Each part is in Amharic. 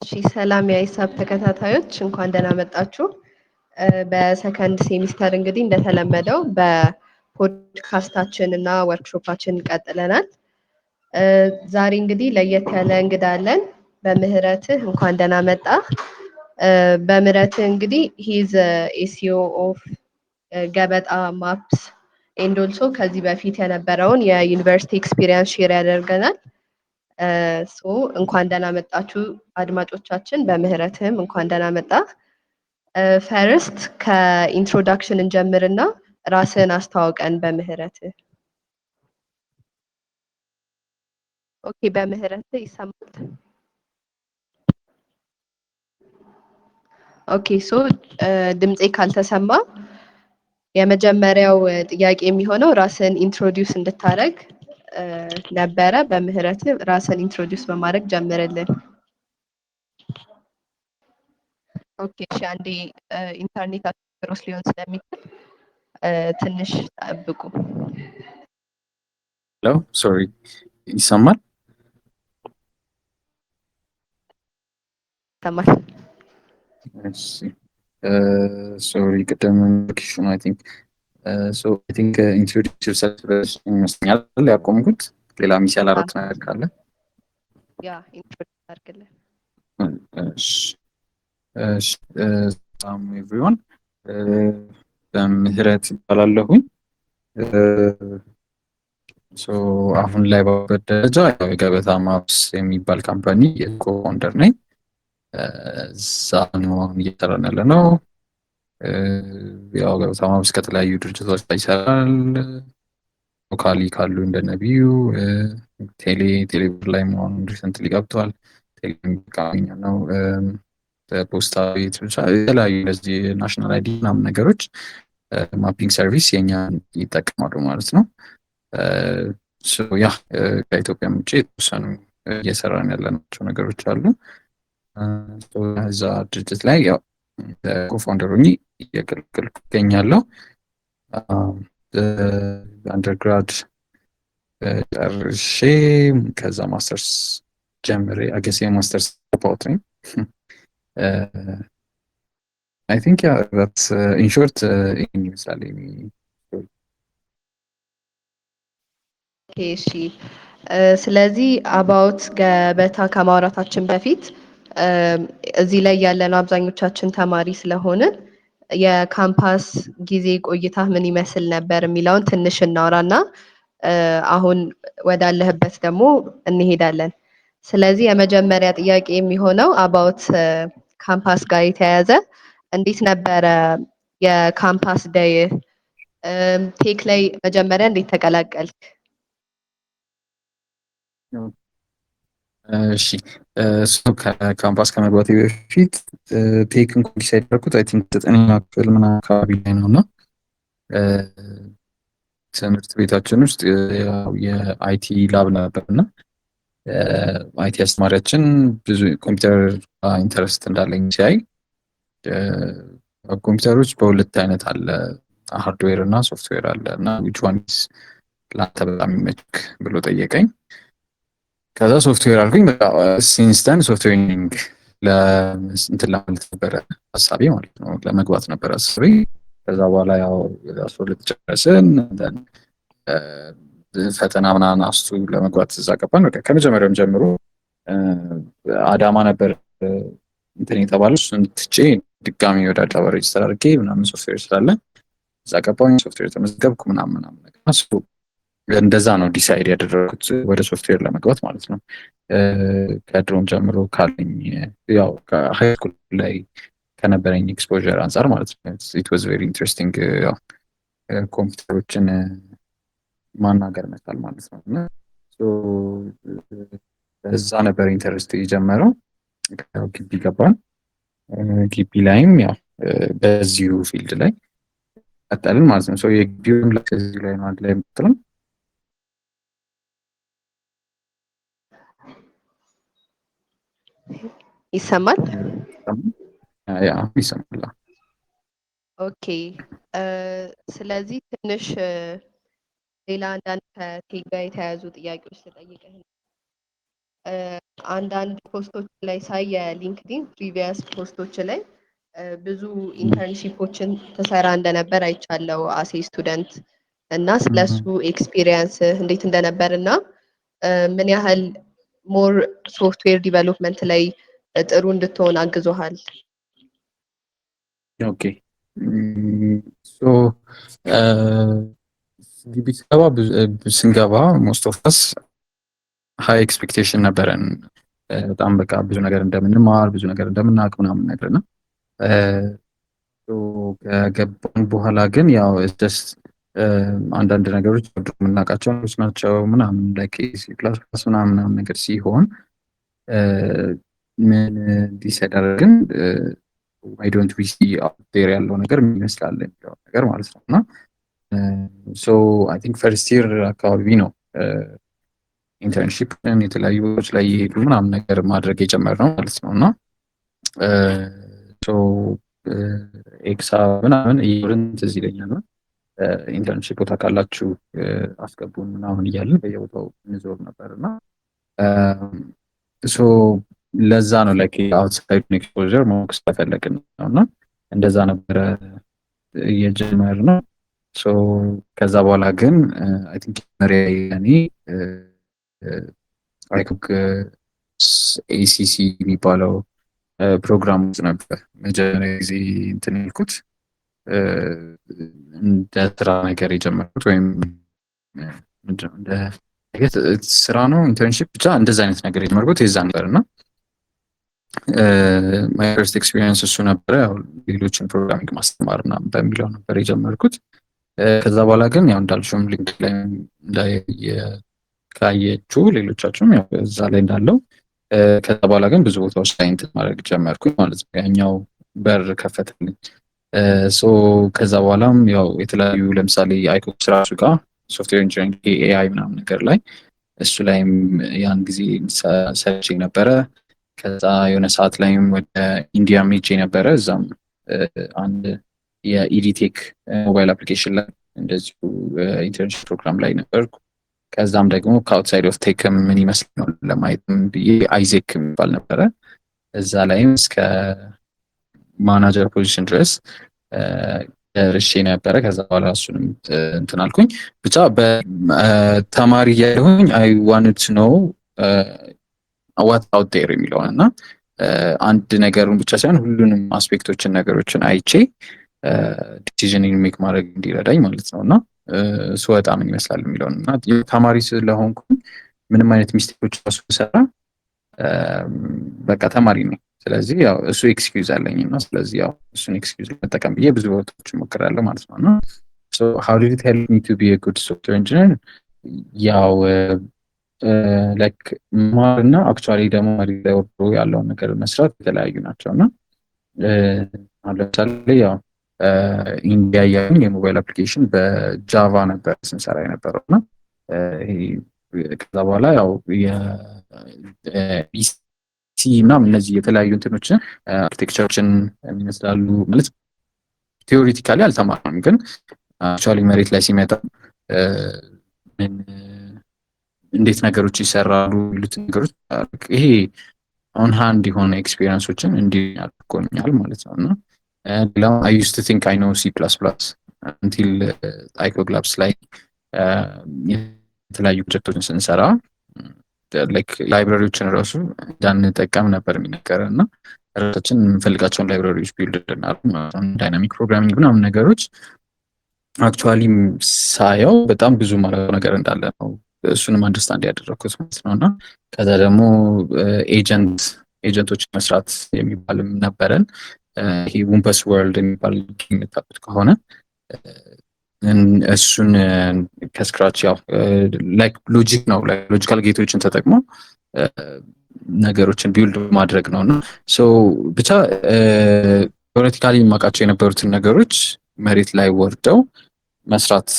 እሺ ሰላም የሂሳብ ተከታታዮች እንኳን ደህና መጣችሁ። በሰከንድ ሴሚስተር እንግዲህ እንደተለመደው በፖድካስታችን እና ወርክሾፓችን ቀጥለናል። ዛሬ እንግዲህ ለየት ያለ እንግዳ አለን። በምህረትህ እንኳን ደህና መጣ። በምህረትህ እንግዲህ ሂዝ ኤሲኦ ኦፍ ገበጣ ማፕስ ኤንድ ኦልሶ ከዚህ በፊት የነበረውን የዩኒቨርሲቲ ኤክስፒሪየንስ ሼር ያደርገናል። ሶ እንኳን ደህና መጣችሁ አድማጮቻችን፣ በምህረትህም እንኳን ደህና መጣ። ፈርስት ከኢንትሮዳክሽን እንጀምርና ራስህን አስተዋውቀን በምህረትህ። ኦኬ፣ በምህረትህ ይሰማል? ኦኬ ሶ ድምፄ ካልተሰማ የመጀመሪያው ጥያቄ የሚሆነው ራስህን ኢንትሮዲውስ እንድታደርግ ነበረ። በምህረትህ ራስህን ኢንትሮዲውስ በማድረግ ጀምርልን። ኦኬ እሺ፣ አንዴ ኢንተርኔት አስቸግሮት ሊሆን ስለሚችል ትንሽ ጠብቁ። ሄሎ ሶሪ፣ ይሰማል? ይሰማል? እሺ ሶሪ፣ ቅድም ሎኬሽኑ አይ ቲንክ ኢንትሮዲውስ ዮርሰልፍ ይመስለኛል ያቆምኩት። ሌላ ሚስ ያላረኩት ነገር ካለ ያ ኢንትሮዲውስ አድርግልን። እሺ እሺ ሰላም ኤቭሪዋን፣ በምህረት ይባላለሁኝ። አሁን ላይ ባበት ደረጃ ያው የገበታ ማፕስ የሚባል ካምፓኒ የኮፋውንደር ነኝ። እዛ ነው አሁን እየሰራን ያለ ነው። ያው ገበታ ማፕስ ከተለያዩ ድርጅቶች ላይ ይሰራል። ሎካሊ ካሉ እንደነ ቢዩ፣ ቴሌብር ላይ መሆኑ ሪሰንትሊ ገብቷል። ቴሌቃኛ ነው። ፖስታ ቤት ብቻ የተለያዩ እንደዚህ ናሽናል አይዲ ምናምን ነገሮች ማፒንግ ሰርቪስ የኛን ይጠቀማሉ ማለት ነው። ያ ከኢትዮጵያ ውጭ የተወሰኑ እየሰራን ያለናቸው ነገሮች አሉ። እዛ ድርጅት ላይ ያው ኮፋውንደር ሆኜ እያገለገልኩ እገኛለሁ። አንደርግራድ ጨርሼ ከዛ ማስተርስ ጀምሬ አገሴ ማስተርስ አባውት ነኝ። አይ ቲንክ ያ ዛትስ ኢን ሾርት ይሄን ይመስላል። ኦኬ እሺ፣ ስለዚህ አባውት ገበታ ከማውራታችን በፊት እዚህ ላይ ያለነው አብዛኞቻችን ተማሪ ስለሆንን የካምፓስ ጊዜ ቆይታ ምን ይመስል ነበር የሚለውን ትንሽ እናውራና አሁን ወዳለህበት ደግሞ እንሄዳለን። ስለዚህ የመጀመሪያ ጥያቄ የሚሆነው አባውት ካምፓስ ጋር የተያያዘ እንዴት ነበረ የካምፓስ ዴይ? ቴክ ላይ መጀመሪያ እንዴት ተቀላቀልክ? እሺ ከካምፓስ ከመግባቴ በፊት ቴክ እንኳን ዲሳይድ ያደረኩት አይ ቲንክ 9ኛ ክፍል ምናምን አካባቢ ላይ ነው እና ትምህርት ቤታችን ውስጥ የአይቲ ላብ ነበር እና አይቲ አስተማሪያችን ብዙ ኮምፒውተር ኢንተረስት እንዳለኝ ሲያይ ኮምፒውተሮች በሁለት አይነት አለ፣ ሃርድዌር እና ሶፍትዌር አለ እና ዊች ዋን ለአንተ በጣም የሚመችክ ብሎ ጠየቀኝ። ከዛ ሶፍትዌር አልኩኝ። በቃ ሲንስተን ሶፍትዌሪንግ እንትን ለማለት ነበረ ሀሳቤ ማለት ነው፣ ለመግባት ነበረ ሀሳቤ። ከዛ በኋላ ያው 12 ጨረስን፣ ፈተና ምናምን አስቱ ለመግባት እዛ ገባን። በቃ ከመጀመሪያውም ጀምሮ አዳማ ነበር እንትን የተባለው። እሱን ትቼ ድጋሚ ወደ አዲስ አበባ ሬጅስተር አድርጌ ምናምን ሶፍትዌር ስላለ እዛ ገባሁኝ። ሶፍትዌር ተመዝገብኩ ምናምን ነገር። እንደዛ ነው ዲሳይድ ያደረኩት ወደ ሶፍትዌር ለመግባት ማለት ነው። ከድሮም ጀምሮ ካለኝ ያው ከሃይ ስኩል ላይ ከነበረኝ ኤክስፖዠር አንጻር ማለት ነው። ኢት ዋዝ ቬሪ ኢንትረስቲንግ። ያው ኮምፒውተሮችን ማናገር መቻል ማለት ነው እና እዛ ነበር ኢንተረስት የጀመረው። ግቢ ገባን። ግቢ ላይም ያው በዚሁ ፊልድ ላይ ቀጠልን ማለት ነው። የግቢውም ከዚህ ላይ ነው አንድ ላይ የምትለው ይሰማል? ያ ይሰማል። ኦኬ ስለዚህ ትንሽ ሌላ አንዳንድ ከቴክ ጋር የተያያዙ ጥያቄዎች ልጠይቅህ። አንዳንድ ፖስቶች ላይ ሳይ የሊንክዲን ፕሪቪየስ ፖስቶች ላይ ብዙ ኢንተርንሺፖችን ትሰራ እንደነበር አይቻለው አሴ ስቱደንት እና ስለሱ ኤክስፒሪየንስ እንዴት እንደነበር እና ምን ያህል ሞር ሶፍትዌር ዲቨሎፕመንት ላይ ጥሩ እንድትሆን አግዞሃል? ኦኬ ሶ ግቢ ስንገባ ሞስት ኦፍ አስ ሃይ ኤክስፔክቴሽን ነበረን። በጣም በቃ ብዙ ነገር እንደምንማር ብዙ ነገር እንደምናውቅ ምናምን ነገር ነው። ከገባን በኋላ ግን ያው ጀስት አንዳንድ ነገሮች የምናውቃቸው ነገሮች ናቸው ምናምን ላይክ ሲ ፕላስ ፕላስ ምናምን ነገር ሲሆን ምን ዲሳይድ አደረግን ዋይ ዶንት ዊ ሲ አውት ዴር ያለው ነገር ምን ይመስላል የሚለው ነገር ማለት ነው። እና ሶ አይ ቲንክ ፈርስት ይር አካባቢ ነው ኢንተርንሺፕን የተለያዩ ቦታዎች ላይ የሄዱ ምናምን ነገር ማድረግ የጀመርነው ማለት ነው። እና ኤክሳ ምናምን እየወርን ትዝ ይለኛል ነው ኢንተርንሺፕ ቦታ ካላችሁ አስገቡን ምናምን እያልን በየቦታው እንዞር ነበር። እና ሶ ለዛ ነው ላይክ አውትሳይድ ኤክስፖዠር ማወቅ ስለፈለግን ነው። እና እንደዛ ነበረ እየጀመርነው። ሶ ከዛ በኋላ ግን አይ ቲንክ መሪያ ያኔ አይኩክ ኤሲሲ የሚባለው ፕሮግራም ውስጥ ነበር መጀመሪያ ጊዜ እንትን ያልኩት እንደ ስራ ነገር የጀመርኩት ወይም እንደ ስራ ነው ኢንተርንሺፕ ብቻ እንደዛ አይነት ነገር የጀመርኩት የዛ ነበር። እና ማይ ፈርስት ኤክስፒሪየንስ እሱ ነበረ። ያው ሌሎችን ፕሮግራሚንግ ማስተማር ምናምን በሚለው ነበር የጀመርኩት። ከዛ በኋላ ግን ያው እንዳልሽውም ሊንክ ላይ ካየችው ሌሎቻችሁም ያው እዛ ላይ እንዳለው ከዛ በኋላ ግን ብዙ ቦታዎች ላይ እንትን ማድረግ ጀመርኩኝ ማለት ነው። ያኛው በር ከፈተልኝ። ሶ ከዛ በኋላም ያው የተለያዩ ለምሳሌ አይኮክስ ራሱ ጋር ሶፍትዌር ኢንጂነሪንግ ኤአይ ምናምን ነገር ላይ እሱ ላይም ያን ጊዜ ሰርቼ ነበረ። ከዛ የሆነ ሰዓት ላይም ወደ ኢንዲያ ሄጄ ነበረ። እዛም አንድ የኢዲቴክ ሞባይል አፕሊኬሽን ላይ እንደዚሁ ኢንተርንሺፕ ፕሮግራም ላይ ነበርኩ። ከዛም ደግሞ ከአውትሳይድ ኦፍ ቴክም ምን ይመስል ነው ለማየትም ብዬ አይዜክ የሚባል ነበረ። እዛ ላይም እስከ ማናጀር ፖዚሽን ድረስ ደርሼ ነበረ። ከዛ በኋላ እሱንም እንትን አልኩኝ። ብቻ በተማሪ እያለሁኝ አይ ዋንት ቱ ኖው ዋት አውት ዴር የሚለውን እና አንድ ነገሩን ብቻ ሳይሆን ሁሉንም አስፔክቶችን ነገሮችን አይቼ ዲሲዥን ሜክ ማድረግ እንዲረዳኝ ማለት ነው። እና ስወጣ ምን ይመስላል የሚለውን እና ተማሪ ስለሆንኩኝ ምንም አይነት ሚስቴኮች ራሱ ሰራ በቃ ተማሪ ነኝ። ስለዚህ ያው እሱ ኤክስኪውዝ አለኝ እና ስለዚህ ያው እሱን ኤክስኪውዝ ለመጠቀም ብዬ ብዙ ቦታዎች እሞክራለሁ ማለት ነው። እና ሶ ሃው ዲድ ኢት ሄልፕ ሚ ቱ ቢ አ ጉድ ሶፍትዌር ኢንጂነር? ያው ላይክ ማርና አክቹዋሊ ደግሞ መሪ ላይ ወርዶ ያለውን ነገር መስራት የተለያዩ ናቸው። እና ለምሳሌ ያው ኢንዲያ ያለኝ የሞባይል አፕሊኬሽን በጃቫ ነበር ስንሰራ የነበረው። እና ከዛ በኋላ ያው ሲ ምናምን እነዚህ የተለያዩ እንትኖችን አርኪቴክቸሮችን የሚመስላሉ ማለት ቴዎሪቲካሊ አልተማርንም፣ ግን አክቹዋሊ መሬት ላይ ሲመጣ እንዴት ነገሮች ይሰራሉ የሚሉት ነገሮች ይሄ ኦን ሃንድ የሆነ ኤክስፒሪየንሶችን እንዲህ አድርጎኛል ማለት ነው። እና ሌላው አይ ዩዝድ ቱ ቲንክ አይ ኖ ሲ ፕላስ ፕላስ አንቲል አይኮግላብስ ላይ የተለያዩ ፕሮጀክቶችን ስንሰራ ላይክ ላይብራሪዎችን ራሱ እንዳንጠቀም ነበር የሚነገረን እና ራሳችን የምንፈልጋቸውን ላይብራሪዎች ቢልድ እንድናደርግ ዳይናሚክ ፕሮግራሚንግ ምናምን ነገሮች አክቹዋሊ ሳየው በጣም ብዙ ማለት ነገር እንዳለ ነው እሱንም አንደርስታንድ ያደረኩት ማለት ነው። እና ከዛ ደግሞ ኤጀንቶች መስራት የሚባልም ነበረን። ይሄ ውምፐስ ወርልድ የሚባል የምታውቁት ከሆነ እሱን ከስክራች ያው ላይክ ሎጂክ ነው ሎጂካል ጌቶችን ተጠቅሞ ነገሮችን ቢውልድ ማድረግ ነው። እና ሶ ብቻ ቴዎሬቲካሊ የማውቃቸው የነበሩትን ነገሮች መሬት ላይ ወርደው መስራት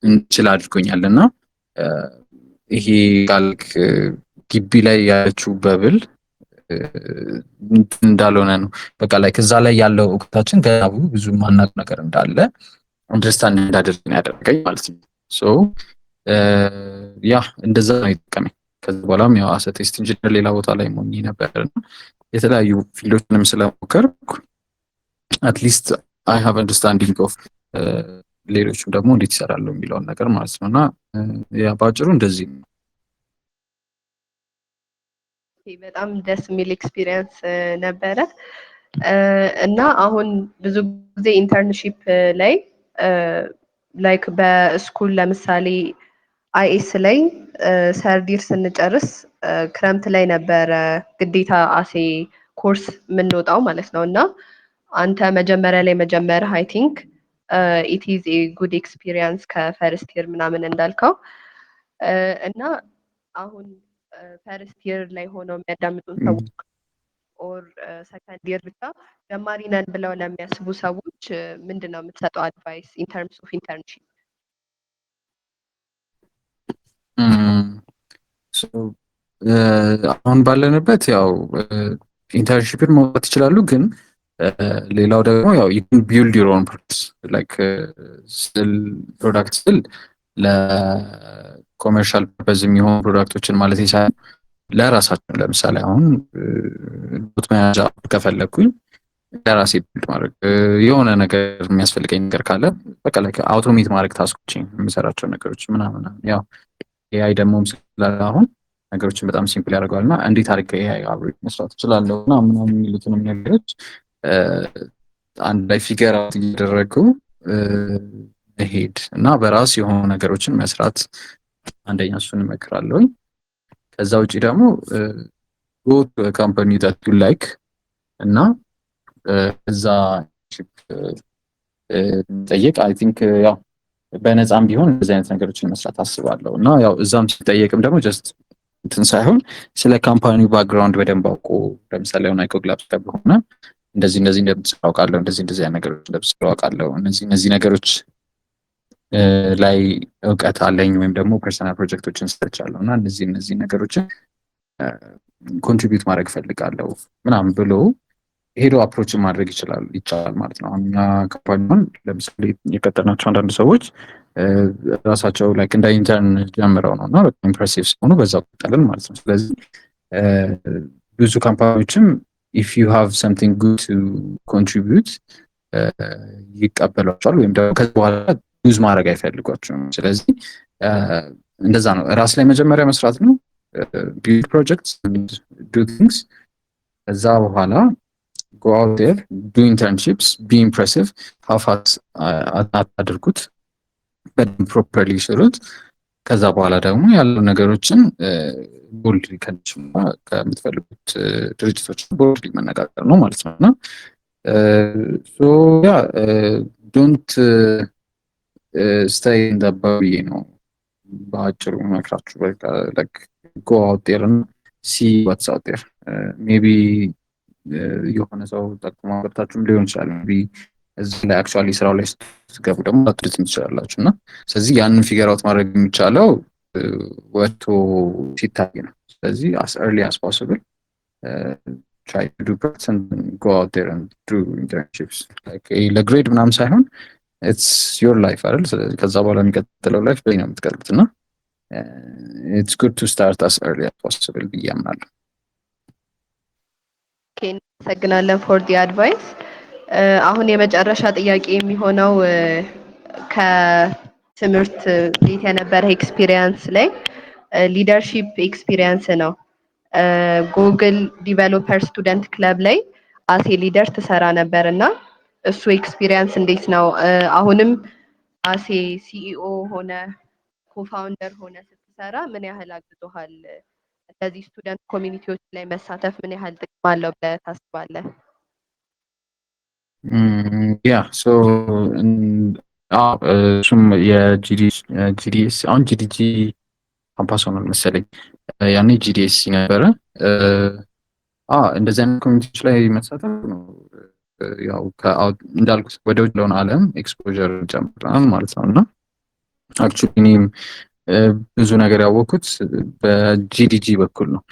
እንችል አድርጎኛል። እና ይሄ ካልክ ግቢ ላይ ያለችው በብል እንዳልሆነ ነው በቃ ላይ ከዛ ላይ ያለው እውቀታችን ገና ብዙ ማናቅ ነገር እንዳለ አንደርስታንድ እንዳደርግ ያደረገኝ ማለት ነው። ሶ ያ እንደዛ ነው የጠቀመኝ ከዛ በኋላም ያው አሰ ቴስት ኢንጂነር ሌላ ቦታ ላይ ሞኝ ነበር እና የተለያዩ ፊልዶችንም ስለሞከርኩ አትሊስት አይ ሃቭ አንደርስታንዲንግ ኦፍ ሌሎችም ደግሞ እንዴት ይሰራሉ የሚለውን ነገር ማለት ነው። እና ያ በአጭሩ እንደዚህ ነው። በጣም ደስ የሚል ኤክስፒሪየንስ ነበረ። እና አሁን ብዙ ጊዜ ኢንተርንሺፕ ላይ ላይክ በስኩል ለምሳሌ አይኤስ ላይ ሰርዲር ስንጨርስ ክረምት ላይ ነበረ ግዴታ አሴ ኮርስ የምንወጣው ማለት ነው። እና አንተ መጀመሪያ ላይ መጀመሪያ አይ ቲንክ ኢት ኢዝ ኤ ጉድ ኤክስፒሪየንስ ከፈርስት ይር ምናምን እንዳልከው እና አሁን ፈርስት ይር ላይ ሆነው የሚያዳምጡን ሰዎች ኦር ሰከንድ ይር ብቻ ጀማሪ ነን ብለው ለሚያስቡ ሰዎች ምንድን ነው የምትሰጠው አድቫይስ ኢን ተርምስ ኦፍ ኢንተርንሺፕ? አሁን ባለንበት ያው ኢንተርንሺፕን መውጣት ይችላሉ፣ ግን ሌላው ደግሞ ያው ቢልድ ዩር ኦን ፕሮዳክትስ ላይክ ስል ፕሮዳክት ስል ለኮመርሻል ፐርፐዝ የሚሆኑ ፕሮዳክቶችን ማለት ሳይሆን ለራሳችን ለምሳሌ አሁን ኖት መያዣ ከፈለግኩኝ ለራሴ ቢልድ ማድረግ የሆነ ነገር የሚያስፈልገኝ ነገር ካለ በቃ ላይክ አውቶሜት ማድረግ ታስኮችን የምሰራቸው ነገሮች ምናምን ያው ኤአይ ደግሞ ስላለ አሁን ነገሮችን በጣም ሲምፕል ያደርገዋል እና እንዴት አድርገ ኤአይ አብሮ መስራት እችላለሁ እና ምናምን የሚሉትንም ነገሮች አንድ ላይ ፊገር አውት እያደረጉ መሄድ እና በራስ የሆኑ ነገሮችን መስራት አንደኛ እሱን እመክራለሁኝ። ከዛ ውጪ ደግሞ ጎ ቱ ካምፓኒ ዳት ዩ ላይክ እና እዛ ጠየቅ አይ ቲንክ ያው በነፃም ቢሆን እንደዚህ አይነት ነገሮችን መስራት አስባለሁ እና ያው እዛም ሲጠየቅም ደግሞ ጀስት እንትን ሳይሆን ስለ ካምፓኒው ባክግራውንድ በደንብ አውቆ ለምሳሌ አሁን አይኮግላብስ ከሆነ እንደዚህ እንደምትሰራ አውቃለሁ፣ እንደዚህ አይነት ነገሮች እንደምትሰራ አውቃለሁ፣ እነዚህ ነገሮች ላይ እውቀት አለኝ ወይም ደግሞ ፐርሰናል ፕሮጀክቶችን ሰርቻለሁ እና እነዚህ ነገሮችን ኮንትሪቢዩት ማድረግ ፈልጋለሁ ምናምን ብሎ ሄዶ አፕሮችን ማድረግ ይቻላል ማለት ነው። አሁን እኛ ካምፓኒውን ለምሳሌ የቀጠርናቸው አንዳንድ ሰዎች ራሳቸው ላይክ እንደ ኢንተርን ጀምረው ነው እና በጣም ኢምፕሬሲቭ ሲሆኑ በዛ ቀጠልን ማለት ነው። ስለዚህ ብዙ ካምፓኒዎችም ኢፍ ዩ ሃቭ ሰምቲንግ ጉድ ቱ ኮንትሪቢዩት ይቀበሏቸዋል ወይም ደግሞ ከዚህ በኋላ ዩዝ ማድረግ አይፈልጓቸውም። ስለዚህ እንደዛ ነው። ራስ ላይ መጀመሪያ መስራት ነው፣ ቢልድ ፕሮጀክትስ ዱ ቲንግስ። ከዛ በኋላ go out there, do internships, be impressive, ሀፋት አድርጉት፣ በደንብ ፕሮፐርሊ ስሩት። ከዛ በኋላ ደግሞ ያሉ ነገሮችን ቦልድ ከምትፈልጉት ድርጅቶች ቦልድ መነጋገር ነው ማለት ነው እና ያ ዶንት ስታይ እንደባቢ ነው በአጭሩ መክራችሁ። በቃ ላይክ ጎ አውት ዴር እና ሲ ዋትስ አውት ዴር ሜቢ የሆነ ሰው ጠቁማ ገብታችሁም ሊሆን ይችላል። እዚህ ላይ አክቹዋሊ ስራው ላይ ስትገቡ ደግሞ ላትደትም ትችላላችሁ እና ስለዚህ ያንን ፊገር አውት ማድረግ የሚቻለው ወጥቶ ሲታይ ነው። ስለዚህ as early as possible try to do practice and go out there and do internships like ለግሬድ ምናምን ሳይሆን it's your life አይደል? ስለዚህ ከዛ በኋላ የሚቀጥለው ላይፍ በይ ነው የምትቀጥሉት እና it's good to start as early as possible ብዬ አምናለሁ። እናመሰግናለን ፎር ዲ አድቫይስ። አሁን የመጨረሻ ጥያቄ የሚሆነው ከትምህርት ቤት የነበረ ኤክስፒሪየንስ ላይ ሊደርሺፕ ኤክስፒሪየንስ ነው። ጉግል ዲቨሎፐር ስቱደንት ክለብ ላይ አሴ ሊደር ትሰራ ነበር እና እሱ ኤክስፒሪየንስ እንዴት ነው? አሁንም አሴ ሲኢኦ ሆነ ኮፋውንደር ሆነ ስትሰራ ምን ያህል አግዞሃል? እነዚህ ስቱደንት ኮሚኒቲዎች ላይ መሳተፍ ምን ያህል ጥቅም አለው ብለህ ታስባለህ? ያ ሶ እሱም የጂዲኤስ አሁን ጂዲጂ ካምፓስ ሆኗል መሰለኝ፣ ያኔ ጂዲኤስ ነበረ። እንደዚህ አይነት ኮሚኒቲዎች ላይ መሳተፍ ነው ያው እንዳልኩት ወደ ውጭ ለሆነ ዓለም ኤክስፖዠር ጨምራል ማለት ነው እና አክቹዋሊ እኔም ብዙ ነገር ያወቅኩት በጂዲጂ በኩል ነው።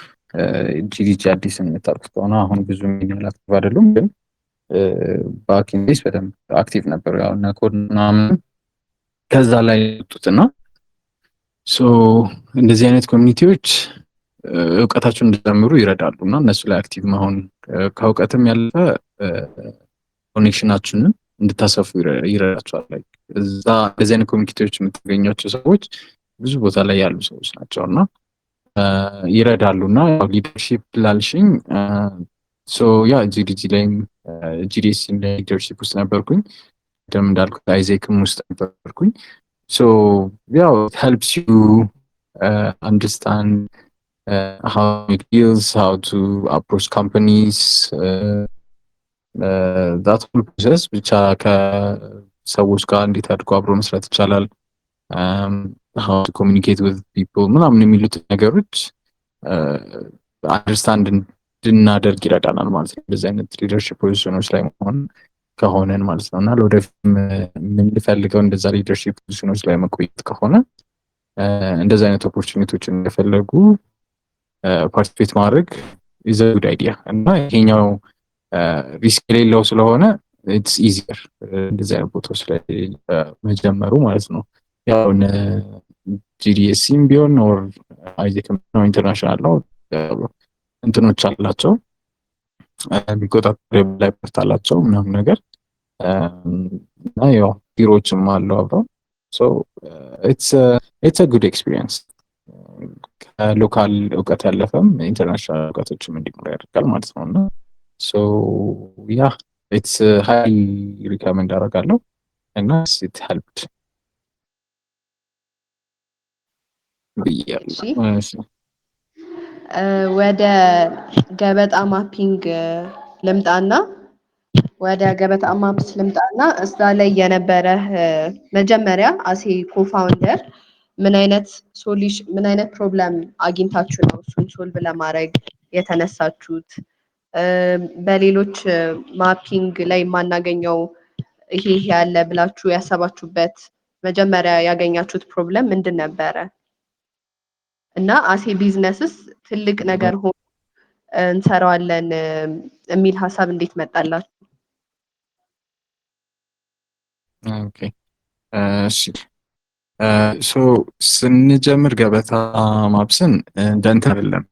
ጂዲጂ አዲስ የምታውቁት ከሆነ አሁን ብዙ ሚኒማል አክቲቭ አይደሉም፣ ግን በአኪንዴስ በደንብ አክቲቭ ነበሩ ያው እና ኮድ ምናምን ከዛ ላይ ወጡትና ሶ እንደዚህ አይነት ኮሚኒቲዎች እውቀታቸውን እንዲጨምሩ ይረዳሉ እና እነሱ ላይ አክቲቭ መሆን ከእውቀትም ያለፈ ኮኔክሽናችንን እንድታሰፉ ይረዳቸዋል። እዛ እንደዚህ አይነት ኮሚኒቲዎች የምታገኟቸው ሰዎች ብዙ ቦታ ላይ ያሉ ሰዎች ናቸው እና ይረዳሉ እና ሊደርሺፕ ላልሽኝ ያ ጂዲጂ ላይም ጂዲኤስም ላይ ሊደርሺፕ ውስጥ ነበርኩኝ። ቅድም እንዳልኩት አይዜክም ውስጥ ነበርኩኝ። ያው ሄልፕስ ዩ አንደርስታንድ how it feels, how to approach companies, that whole process ብቻ ከሰዎች ጋር እንዴት አድርጎ አብሮ መስራት ይቻላል፣ how to communicate with people ምናምን የሚሉት ነገሮች አንደርስታንድ እንድናደርግ ይረዳናል ማለት ነው። እንደዚህ አይነት ሊደርሺፕ ፖዚሽኖች ላይ መሆን ከሆነን ማለት ነው እና ለወደፊት የምንፈልገው እንደዛ ሊደርሺፕ ፖዚሽኖች ላይ መቆየት ከሆነ እንደዚህ አይነት ኦፖርቹኒቲዎችን እንደፈለጉ ፓርቲሲፔት ማድረግ ኢዝ አ ጉድ አይዲያ እና ይሄኛው ሪስክ የሌለው ስለሆነ ኢትስ ኢዚየር እንደዚህ አይነት ቦታዎች ላይ መጀመሩ ማለት ነው። ያው ጂዲኤስም ቢሆን ኦር አይዜክም ነው ኢንተርናሽናል ነው እንትኖች አላቸው የሚቆጣጠር ላይ ፓርት አላቸው ምናምን ነገር እና ያው ቢሮዎችም አለው አብረው ኢትስ አ ጉድ ኤክስፒሪየንስ ከሎካል እውቀት ያለፈም ኢንተርናሽናል እውቀቶችም እንዲኖሩ ያደርጋል ማለት ነው እና ያ ኢትስ ሃይሊ ሪከመንድ አደርጋለሁ እና ኢት ሄልፕድ ብያለሁ። ወደ ገበጣ ማፒንግ ልምጣና እዛ ላይ የነበረ መጀመሪያ አሴ ኮፋውንደር ምን አይነት ፕሮብለም አግኝታችሁ ነው እሱን ሶልቭ ለማድረግ የተነሳችሁት? በሌሎች ማፒንግ ላይ የማናገኘው ይሄ ያለ ብላችሁ ያሰባችሁበት መጀመሪያ ያገኛችሁት ፕሮብለም ምንድን ነበረ? እና አሴ ቢዝነስስ ትልቅ ነገር ሆኖ እንሰራዋለን የሚል ሀሳብ እንዴት መጣላችሁ? ኦኬ እሺ ስንጀምር ገበታ ማፕስን እንደ እንትን አይደለም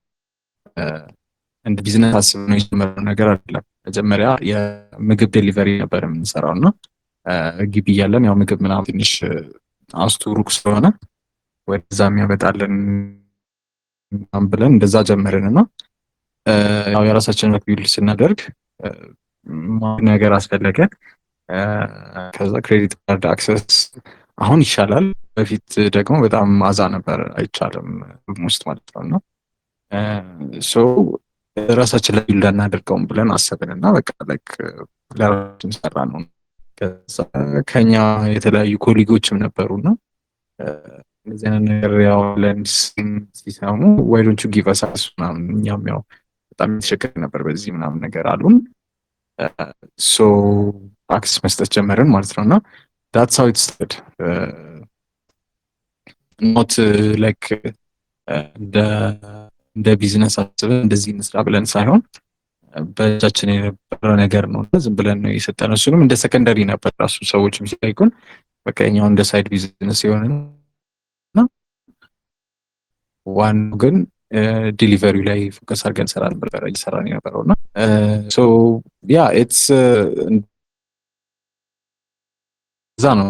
እንደ ቢዝነስ አስብ ነው የጀመረው ነገር አይደለም። መጀመሪያ የምግብ ዴሊቨሪ ነበር የምንሰራው እና ግቢ እያለን ያው ምግብ ምናምን ትንሽ አስቱ ሩቅ ስለሆነ ወደዛ የሚያመጣልን ብለን እንደዛ ጀመርን እና ያው የራሳችንን ቢልድ ስናደርግ ነገር አስፈለገ። ከዛ ክሬዲት ካርድ አክሰስ አሁን ይሻላል። በፊት ደግሞ በጣም አዛ ነበር፣ አይቻልም ውስጥ ማለት ነው እና ራሳችን ላይ ቢልድ እናደርገውም ብለን አሰብን እና በቃ ለራሳችን ሰራ ነው። ከዛ ከኛ የተለያዩ ኮሊጎችም ነበሩና እንደዚህ አይነት ነገር ያው ሲሰሙ why don't you give us ምናምን እኛም ያው በጣም የተቸገረ ነበር በዚህ ምናምን ነገር አሉን። አክሰስ መስጠት ጀመርን ማለት ነው እና that's how it started. not like እንደ ቢዝነስ አስበን እንደዚህ እንስራ ብለን ሳይሆን በእጃችን የነበረ ነገር ነው። ዝም ብለን ነው የሰጠነው። እሱንም እንደ ሰከንደሪ ነበር ራሱ ሰዎች ቢጠይቁን በቃ እኛው እንደ ሳይድ ቢዝነስ የሆነ ነው። ዋናው ግን ዲሊቨሪ ላይ ፎከስ አድርገን እየሰራን የነበረው እና ያ ኢትስ እዛ ነው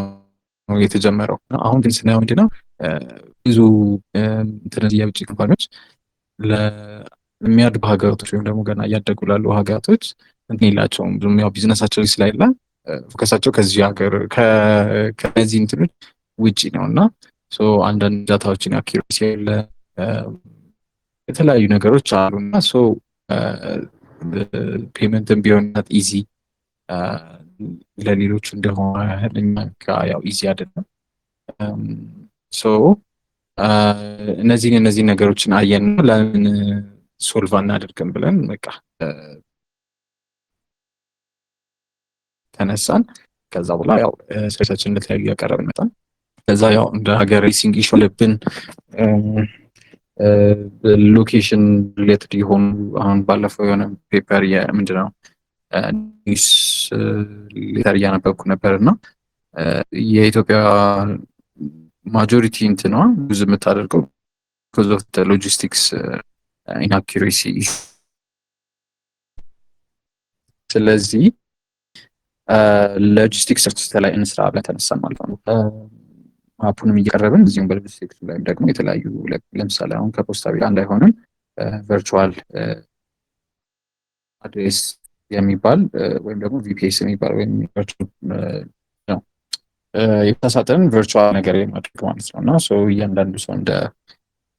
የተጀመረው። አሁን ግን ስናየው ምንድነው ብዙ የውጭ ካምፓኒዎች ለሚያድጉ ሀገራቶች ወይም ደግሞ ገና እያደጉ ላሉ ሀገራቶች እንትን የላቸውም ብዙም ያው ቢዝነሳቸው ስላይላ ፎከሳቸው ከዚህ ሀገር ከነዚህ እንትኖች ውጪ ነው እና አንዳንድ ዳታዎችን አኪሬሲ ያለ የተለያዩ ነገሮች አሉና ፔመንትም ቢሆን ኢዚ ለሌሎቹ እንደሆነ ለኛ ያው ኢዚ አይደለም። እነዚህ ነገሮችን አየን ለምን ሶልቭ አናደርግም ብለን በቃ ተነሳን። ከዛ በኋላ ያው ሰርቻችን ለተለያዩ ያቀረብን መጣን። ከዛ ያው እንደ ሀገር ሬሲንግ ኢሹ አለብን። ሎኬሽን ሪሌትድ የሆኑ አሁን ባለፈው የሆነ ፔፐር ምንድነው ኒውስ ሌተር እያነበብኩ ነበር እና የኢትዮጵያ ማጆሪቲ እንትኗ ብዙ የምታደርገው ቢኮዝ ኦፍ ሎጂስቲክስ ኢንአኪሬሲ። ስለዚህ ሎጂስቲክስ ላይ እንስራ ብለን ተነሳን ማለት ነው። አፑንም እየቀረብን እዚሁም በሎጂስቲክስ ላይም ደግሞ የተለያዩ ለምሳሌ አሁን ከፖስታ ቤት አንድ አይሆንም ቨርቹዋል አድሬስ የሚባል ወይም ደግሞ ቪፒኤስ የሚባል ወይም የተሳሳተን ቨርቹዋል ነገር የማድረግ ማለት ነው። እና እያንዳንዱ ሰው እንደ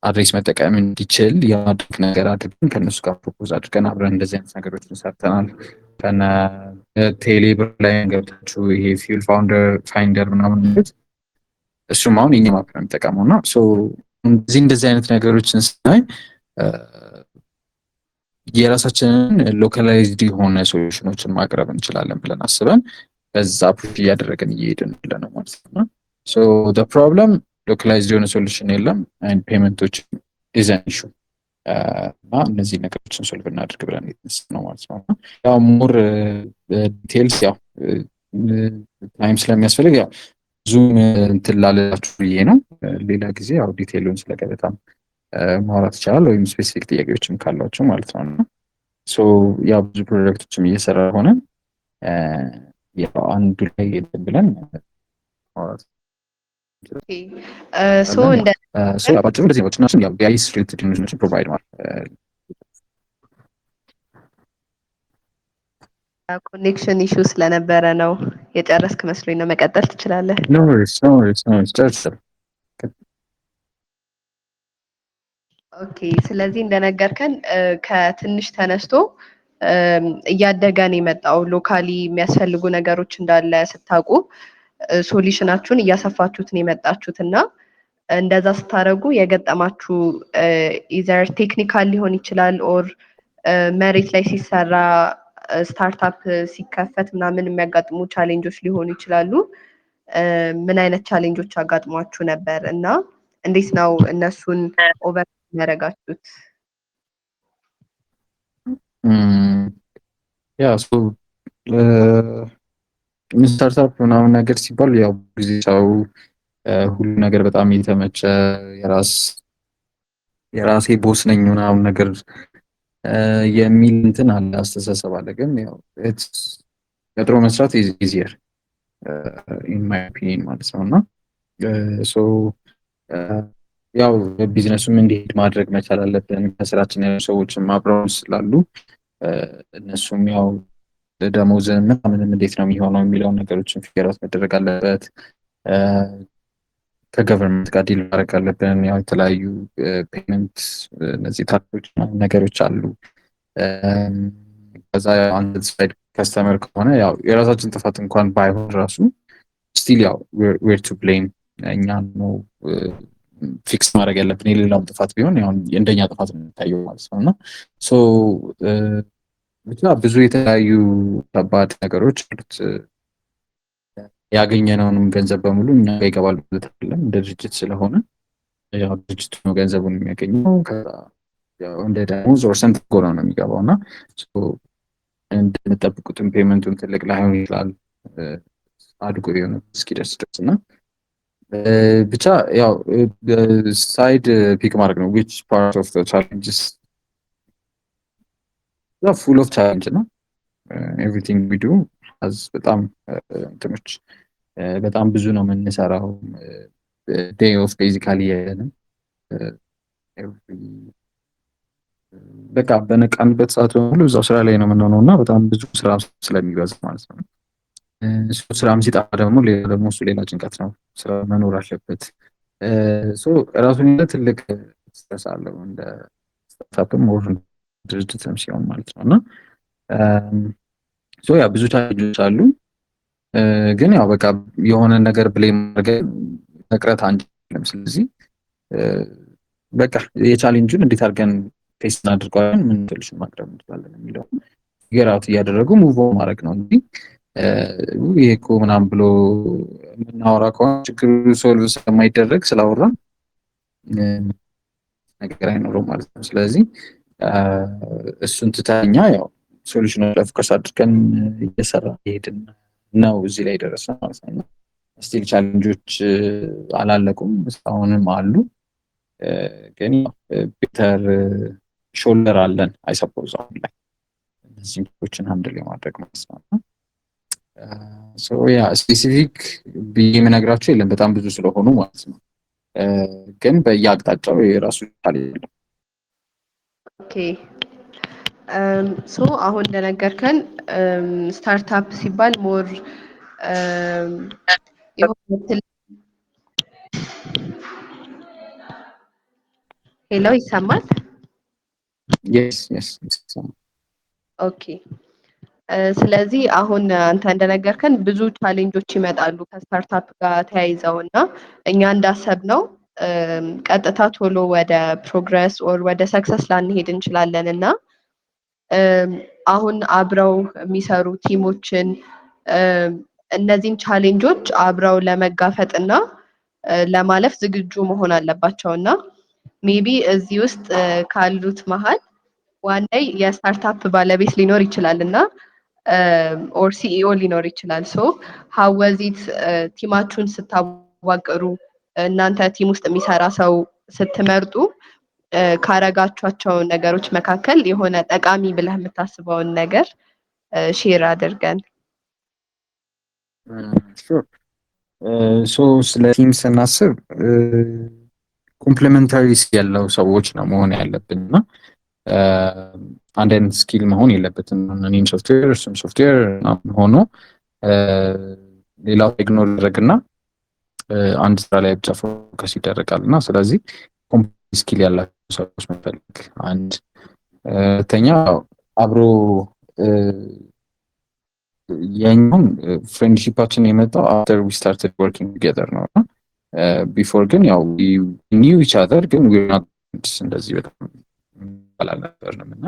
አድሬስ መጠቀም እንዲችል የማድረግ ነገር አድርገን ከእነሱ ጋር ፕሮፖዝ አድርገን አብረን እንደዚህ አይነት ነገሮችን ሰርተናል። ከነ ቴሌብር ላይ ገብታችሁ ይሄ ፊውል ፋይንደር ምናምን እሱም አሁን የኛ ማፕ ነው የሚጠቀመው እና እንደዚህ አይነት ነገሮችን ስናይ የራሳችንን ሎካላይዝድ የሆነ ሶሉሽኖችን ማቅረብ እንችላለን ብለን አስበን በዛ ፑሽ እያደረግን እየሄድን ነው ማለት ነው። ፕሮብለም ሎካላይዝድ የሆነ ሶሉሽን የለም አንድ ፔመንቶች ዲዛይን ኢሹ እና እነዚህ ነገሮችን ሶልቭ እናድርግ ብለን የተነሳ ነው ማለት ነው። ያው ሞር ዲቴልስ ያው ታይም ስለሚያስፈልግ ያው ዙም እንትን ላላችሁ ብዬ ነው። ሌላ ጊዜ ያው ዲቴሉን ስለገበታም ማውራት ይቻላል ወይም ስፔሲፊክ ጥያቄዎችም ካሏቸው ማለት ነው። ያው ብዙ ፕሮጀክቶችም እየሰራ ሆነ ያው አንዱ ላይ ብለን ማውራት ባጭሩ እንደዚህ ነው። ያው ቢአይስ ሪሌትድ ኢንፎርሜሽን ፕሮቫይድ ማለት ኮኔክሽን ኢሹ ስለነበረ ነው የጨረስክ መስሎኝ ነው። መቀጠል ትችላለህ። ኖ ወሪስ ጨርሻለሁ። ኦኬ። ስለዚህ እንደነገርከን ከትንሽ ተነስቶ እያደገን የመጣው ሎካሊ የሚያስፈልጉ ነገሮች እንዳለ ስታውቁ ሶሉሽናችሁን እያሰፋችሁት ነው የመጣችሁት እና እንደዛ ስታደርጉ የገጠማችሁ ኢዘር ቴክኒካል ሊሆን ይችላል ኦር መሬት ላይ ሲሰራ ስታርታፕ ሲከፈት ምናምን የሚያጋጥሙ ቻሌንጆች ሊሆኑ ይችላሉ። ምን አይነት ቻሌንጆች አጋጥሟችሁ ነበር እና እንዴት ነው እነሱን ኦቨር ያደረጋችሁት? ያ ስታርታፕ ምናምን ነገር ሲባል ያው ጊዜ ሰው ሁሉ ነገር በጣም የተመቸ የራሴ ቦስ ነኝ ምናምን ነገር የሚል እንትን አለ፣ አስተሳሰብ አለ። ግን ያው ቀጥሮ መስራት ኢዚየር ኢን ማይ ኦፒኒየን ማለት ነው እና ያው ቢዝነሱም እንዲሄድ ማድረግ መቻል አለብን። ከስራችን ያሉ ሰዎችም አብረውን ስላሉ እነሱም ያው ደሞዝ ምናምንም እንዴት ነው የሚሆነው የሚለውን ነገሮችን ፊገራት መደረግ አለበት። ከገቨርንመንት ጋር ዲል ማድረግ አለብን። ያው የተለያዩ ፔመንት እነዚህ ታክሶች ነገሮች አሉ። ከዛ አንሳይድ ከስተመር ከሆነ ያው የራሳችን ጥፋት እንኳን ባይሆን ራሱ ስቲል ያው ዌር ቱ ብሌም እኛ ነው ፊክስ ማድረግ ያለብን። የሌላውም ጥፋት ቢሆን ያው እንደኛ ጥፋት ነው የሚታየው ማለት ነው እና ብቻ ብዙ የተለያዩ ከባድ ነገሮች አሉት። ያገኘነውንም ገንዘብ በሙሉ እኛ ጋር ይገባል ማለት አይደለም። እንደ ድርጅት ስለሆነ ያው ድርጅቱ ነው ገንዘቡን የሚያገኘው። ከዛ ያው እንደ ደሞዝ ኦር ሰንት ጎራ ነው የሚገባው እና እንደምጠብቁትም ፔመንቱን ትልቅ ላይሆን ይችላል አድጎ የሆነ እስኪደርስ ድረስ እና ብቻ ያው ሳይድ ፒክ ማድረግ ነው which part of the challenges full of challenge ነው everything we do has በጣም እንትኖች በጣም ብዙ ነው የምንሰራው። ዴይ ኦፍ ቤዚካሊ የለንም። በቃ በነቃንበት ሰዓት በሙሉ እዛው ስራ ላይ ነው የምንሆነው እና በጣም ብዙ ስራ ስለሚበዛ ማለት ነው። ስራም ሲጠፋ ደግሞ እሱ ሌላ ጭንቀት ነው። ስራ መኖር አለበት። ራሱን ያለ ትልቅ ስትረስ አለው እንደ ስታርታፕም ኦር ድርጅትም ሲሆን ማለት ነው እና ያ ብዙ ቻሌንጆች አሉ። ግን ያው በቃ የሆነ ነገር ብሌም አድርገን መቅረት አንችልም። ስለዚህ በቃ የቻሌንጁን እንዴት አድርገን ፌስ እናድርገዋለን፣ ምን ሶሉሽን ማቅረብ እንችላለን የሚለው ፊገር እያደረጉ ሙቭ ማድረግ ነው እንጂ ይሄ እኮ ምናምን ብሎ የምናወራ ከሆነ ችግሩ ሶልቭ ስለማይደረግ ስላወራ ነገር አይኖረው ማለት ነው። ስለዚህ እሱን ትተኛ ያው ሶሉሽን ላይ ፎከስ አድርገን እየሰራ ሄድን ነው እዚህ ላይ ደረስን ማለት ነው። ስቲል ቻሌንጆች አላለቁም፣ እስካሁንም አሉ። ግን ቤተር ሾልደር አለን አይ ሰፖዝ አሁን ላይ እነዚህ ቶችን ሃንድል የማድረግ ማለት ነው። ያ ስፔሲፊክ ብዬ የምነግራቸው የለም በጣም ብዙ ስለሆኑ ማለት ነው። ግን በየአቅጣጫው የራሱ ቃል የለም። ኦኬ ሶ አሁን እንደነገርከን ስታርታፕ ሲባል ሞር ሄሎ ይሰማል? ኦኬ ስለዚህ አሁን አንተ እንደነገርከን ብዙ ቻሌንጆች ይመጣሉ ከስታርታፕ ጋር ተያይዘው እና እኛ እንዳሰብነው ቀጥታ ቶሎ ወደ ፕሮግረስ ኦር ወደ ሰክሰስ ላንሄድ እንችላለን እና አሁን አብረው የሚሰሩ ቲሞችን እነዚህን ቻሌንጆች አብረው ለመጋፈጥ እና ለማለፍ ዝግጁ መሆን አለባቸው እና ሜቢ እዚህ ውስጥ ካሉት መሀል ዋናይ የስታርታፕ ባለቤት ሊኖር ይችላል እና ኦር ሲኢኦ ሊኖር ይችላል። ሶ ሃው ዋዝ ኢት ቲማችሁን ስታዋቅሩ እናንተ ቲም ውስጥ የሚሰራ ሰው ስትመርጡ ካረጋቿቸው ነገሮች መካከል የሆነ ጠቃሚ ብለህ የምታስበውን ነገር ሼር አድርገን። ሶ ስለ ቲም ስናስብ ኮምፕሊመንታሪ ያለው ሰዎች ነው መሆን ያለብን እና አንድ አይነት ስኪል መሆን የለበትም። እኔም ሶፍትዌር እሱም ሶፍትዌር ሆኖ ሌላው ኢግኖር ይደረግና አንድ ስራ ላይ ብቻ ፎከስ ይደረጋል እና ስለዚህ ኮምፕሊት ስኪል ያላቸው ሰዎች መፈለግ አንድ። ሁለተኛ አብሮ የኛውን ፍሬንድሺፓችን የመጣው አፍተር ዊ ስታርትድ ወርኪንግ ቱጌዘር ነው እና ቢፎር ግን ያው ኒው ኢች አዘር ግን ዊ ናት እንደዚህ በጣም አልነበርንም እና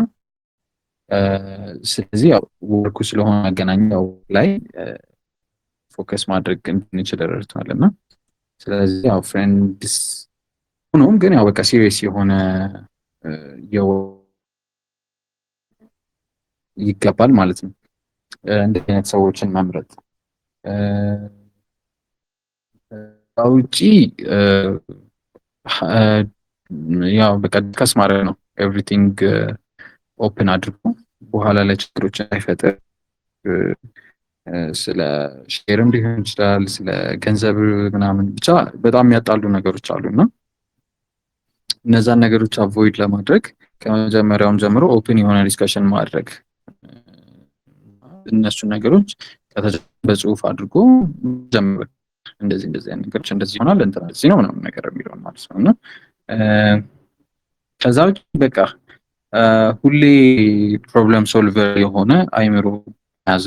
ስለዚህ ያው ወርኩ ስለሆነ አገናኛው ላይ ፎከስ ማድረግ እንድንችል ረድቶናል እና ስለዚህ ያው ፍሬንድስ ሆኖም ግን ያው በቃ ሲሪየስ የሆነ ይገባል ማለት ነው እንደዚህ አይነት ሰዎችን መምረጥ። ውጪ ያው በቃ ዲስከስ ማድረግ ነው ኤቭሪቲንግ ኦፕን አድርጎ በኋላ ላይ ችግሮች እንዳይፈጠር ስለ ሼርም ሊሆን ይችላል ስለ ገንዘብ ምናምን ብቻ በጣም የሚያጣሉ ነገሮች አሉና እነዛን ነገሮች አቮይድ ለማድረግ ከመጀመሪያውም ጀምሮ ኦፕን የሆነ ዲስከሽን ማድረግ እነሱ ነገሮች በጽሁፍ አድርጎ ጀምሮ እንደዚህ አይነት ነገሮች እንደዚህ ይሆናል እንትን እንደዚህ ነው ምናምን ነገር የሚለው ማለት ነው እና ከዛ ውጭ በቃ ሁሌ ፕሮብለም ሶልቨር የሆነ አይምሮ ያዝ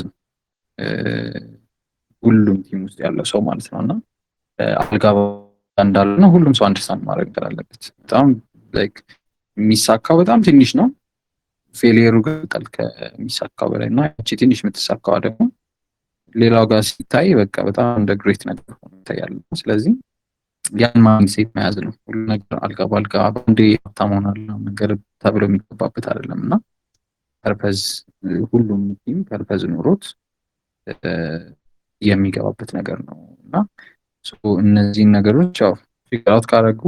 ሁሉም ቲም ውስጥ ያለው ሰው ማለት ነውና አልጋ እንዳለና ሁሉም ሰው አንደርስታንድ ማድረግ አለበት። በጣም ላይክ የሚሳካው በጣም ትንሽ ነው ፌሊየሩ ግን ከሚሳካው በላይ እና እቺ ትንሽ የምትሳካው ደግሞ ሌላው ጋር ሲታይ በቃ በጣም እንደ ግሬት ነገር ሆኖ ይታያል። ስለዚህ ያን ማይንድሴት መያዝ ነው። ሁሉ ነገር አልጋ ባልጋ አንዴ ሀብታም ሆናለሁ ነገር ተብሎ የሚገባበት አይደለም እና ፐርፐዝ ሁሉም ቲም ፐርፐዝ ኖሮት የሚገባበት ነገር ነው እና እነዚህን ነገሮች ያው ፊገር አውት ካደረጉ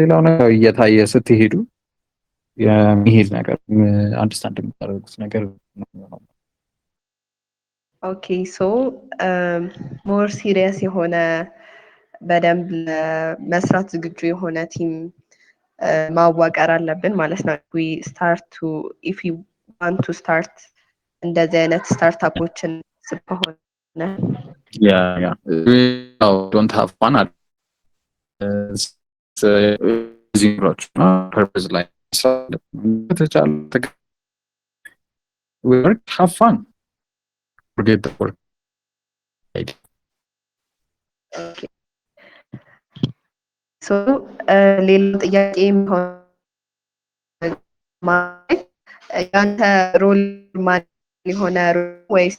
ሌላው ነገር እየታየ ስትሄዱ የሚሄድ ነገር አንደርስታንድ የምታደርጉት ነገር ነው። ኦኬ ሶ ሞር ሲሪየስ የሆነ በደንብ ለመስራት ዝግጁ የሆነ ቲም ማዋቀር አለብን ማለት ነው። ዊ ስታርት ቱ ኢፍ ዩ ዋንት ቱ ስታርት እንደዚህ አይነት ስታርታፖችን ስለሆነ ያ ዶንት ሃቭ ፋን አት ዚሮች ፐርፐዝ ላይ ተቻለ ወርክ ሃቭ ፋን forget the work. ሶ ሌላ ጥያቄ ማለት ያንተ ሮል ማን የሆነ ወይስ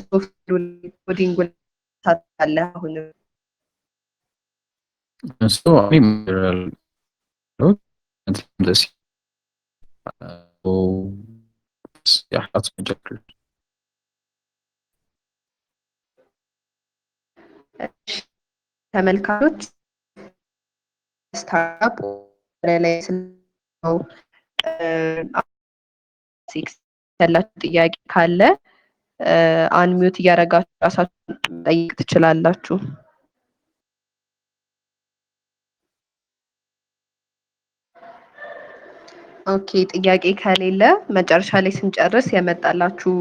ሶፍትዌር ኮዲንግ ታታለ አሁን so I'm this yeah that's my job. ተመልካቾች ስታርታፕ ላይ ሲክስ ያላችሁ ጥያቄ ካለ አንሚዩት እያደረጋችሁ ራሳችሁን መጠየቅ ትችላላችሁ። ኦኬ ጥያቄ ከሌለ መጨረሻ ላይ ስንጨርስ የመጣላችሁ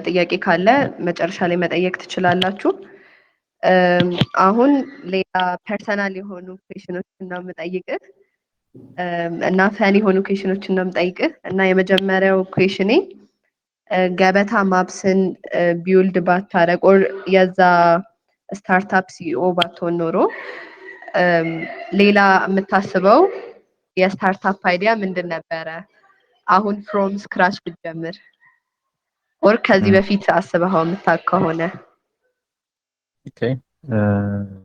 ጥያቄ ካለ መጨረሻ ላይ መጠየቅ ትችላላችሁ። አሁን ሌላ ፐርሰናል የሆኑ ኩዌሽኖችን ነው የምጠይቅህ እና ፈን የሆኑ ኩዌሽኖችን ነው የምጠይቅህ እና የመጀመሪያው ኩዌሽኔ ገበታ ማፕስን ቢውልድ ባታረግ ኦር የዛ ስታርታፕ ሲኢኦ ባትሆን ኖሮ ሌላ የምታስበው የስታርታፕ አይዲያ ምንድን ነበረ? አሁን ፍሮም ስክራች ብትጀምር ኦር ከዚህ በፊት አስበኸው የምታውቅ ከሆነ? ኦኬ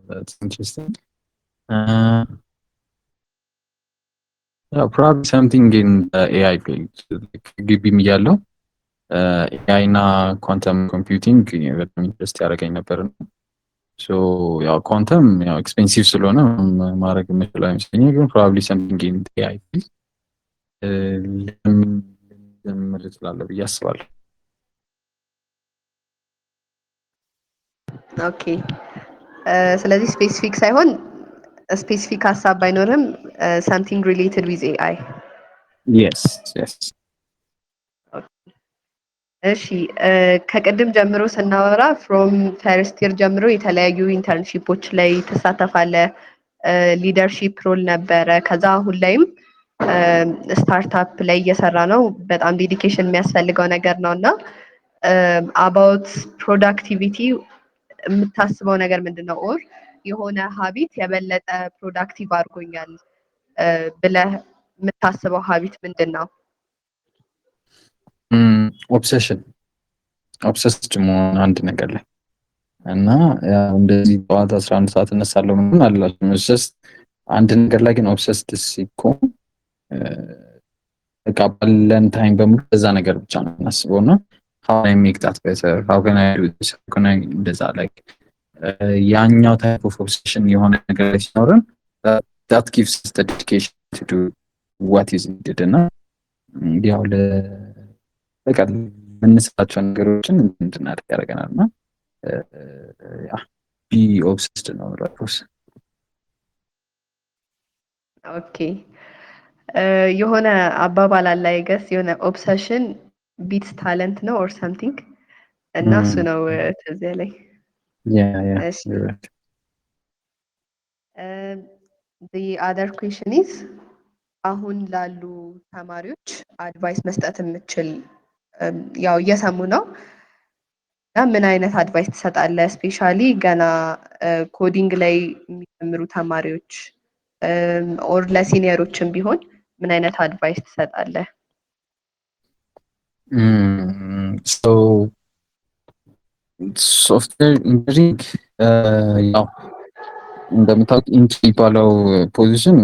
that's interesting. Probably something in the AI field. ግቢም እያለሁ ኤአይ እና ኳንተም ኮምፒውቲንግ በጣም ኢንትረስት ያደረገኝ ነበር። ሶ ያው ኳንተም ያው ኤክስፔንሲቭ ስለሆነ ማድረግ የምችለው አይመስለኝም፣ ግን ፕሮባብሊ ሰምቲንግ ኢን ኤአይ ፊልድ ልጀምር እችላለሁ ብዬ አስባለሁ። ኦኬ ስለዚህ ስፔሲፊክ ሳይሆን ስፔሲፊክ ሀሳብ ባይኖርም something related with AI። yes yes እሺ ከቅድም ጀምሮ ስናወራ ፍሮም ፈርስት ይር ጀምሮ የተለያዩ ኢንተርንሺፖች ላይ ትሳተፋለህ፣ ሊደርሺፕ ሮል ነበረ። ከዛ አሁን ላይም ስታርታፕ ላይ እየሰራ ነው። በጣም ዴዲኬሽን የሚያስፈልገው ነገር ነው እና አባውት ፕሮዳክቲቪቲ የምታስበው ነገር ምንድን ነው? ኦር የሆነ ሀቢት የበለጠ ፕሮዳክቲቭ አድርጎኛል ብለህ የምታስበው ሀቢት ምንድን ነው? ኦብሰስድ መሆን አንድ ነገር ላይ እና እንደዚህ ጠዋት 11 ሰዓት እነሳለሁ ምን አላችሁ ጀስት አንድ ነገር ላይ ግን ኦብሰስድ ሲኮን በቃ ባለን ታይም በሙሉ በዛ ነገር ብቻ ነው የምናስበው እና how can I make that better, how can I do this, how can I እንደዛ like ያኛው ታይፕ ኦፍ ኦብሴሽን የሆነ ነገር ላይ ሲኖረን that gives us the dedication to do what is needed እና ያው በቃ የምንሰራቸው ነገሮችን እንድናደርግ ያደርገናል እና ቢ ኦብሰስድ ነው ራስ። ኦኬ የሆነ አባባል አለ አይገስ የሆነ ኦብሰሽን ቢትስ ታለንት ነው ኦር ሳምቲንግ እና እሱ ነው ትዝ ያለኝ። the other question is አሁን ላሉ ተማሪዎች አድቫይስ መስጠት የምችል ያው እየሰሙ ነው እና ምን አይነት አድቫይስ ትሰጣለህ? ስፔሻሊ ገና ኮዲንግ ላይ የሚጀምሩ ተማሪዎች ኦር ለሲኒየሮችም ቢሆን ምን አይነት አድቫይስ ትሰጣለህ? ሶፍትዌር ኢንጂነሪንግ ያው እንደምታውቅ ኢንትሪ የሚባለው ፖዚሽን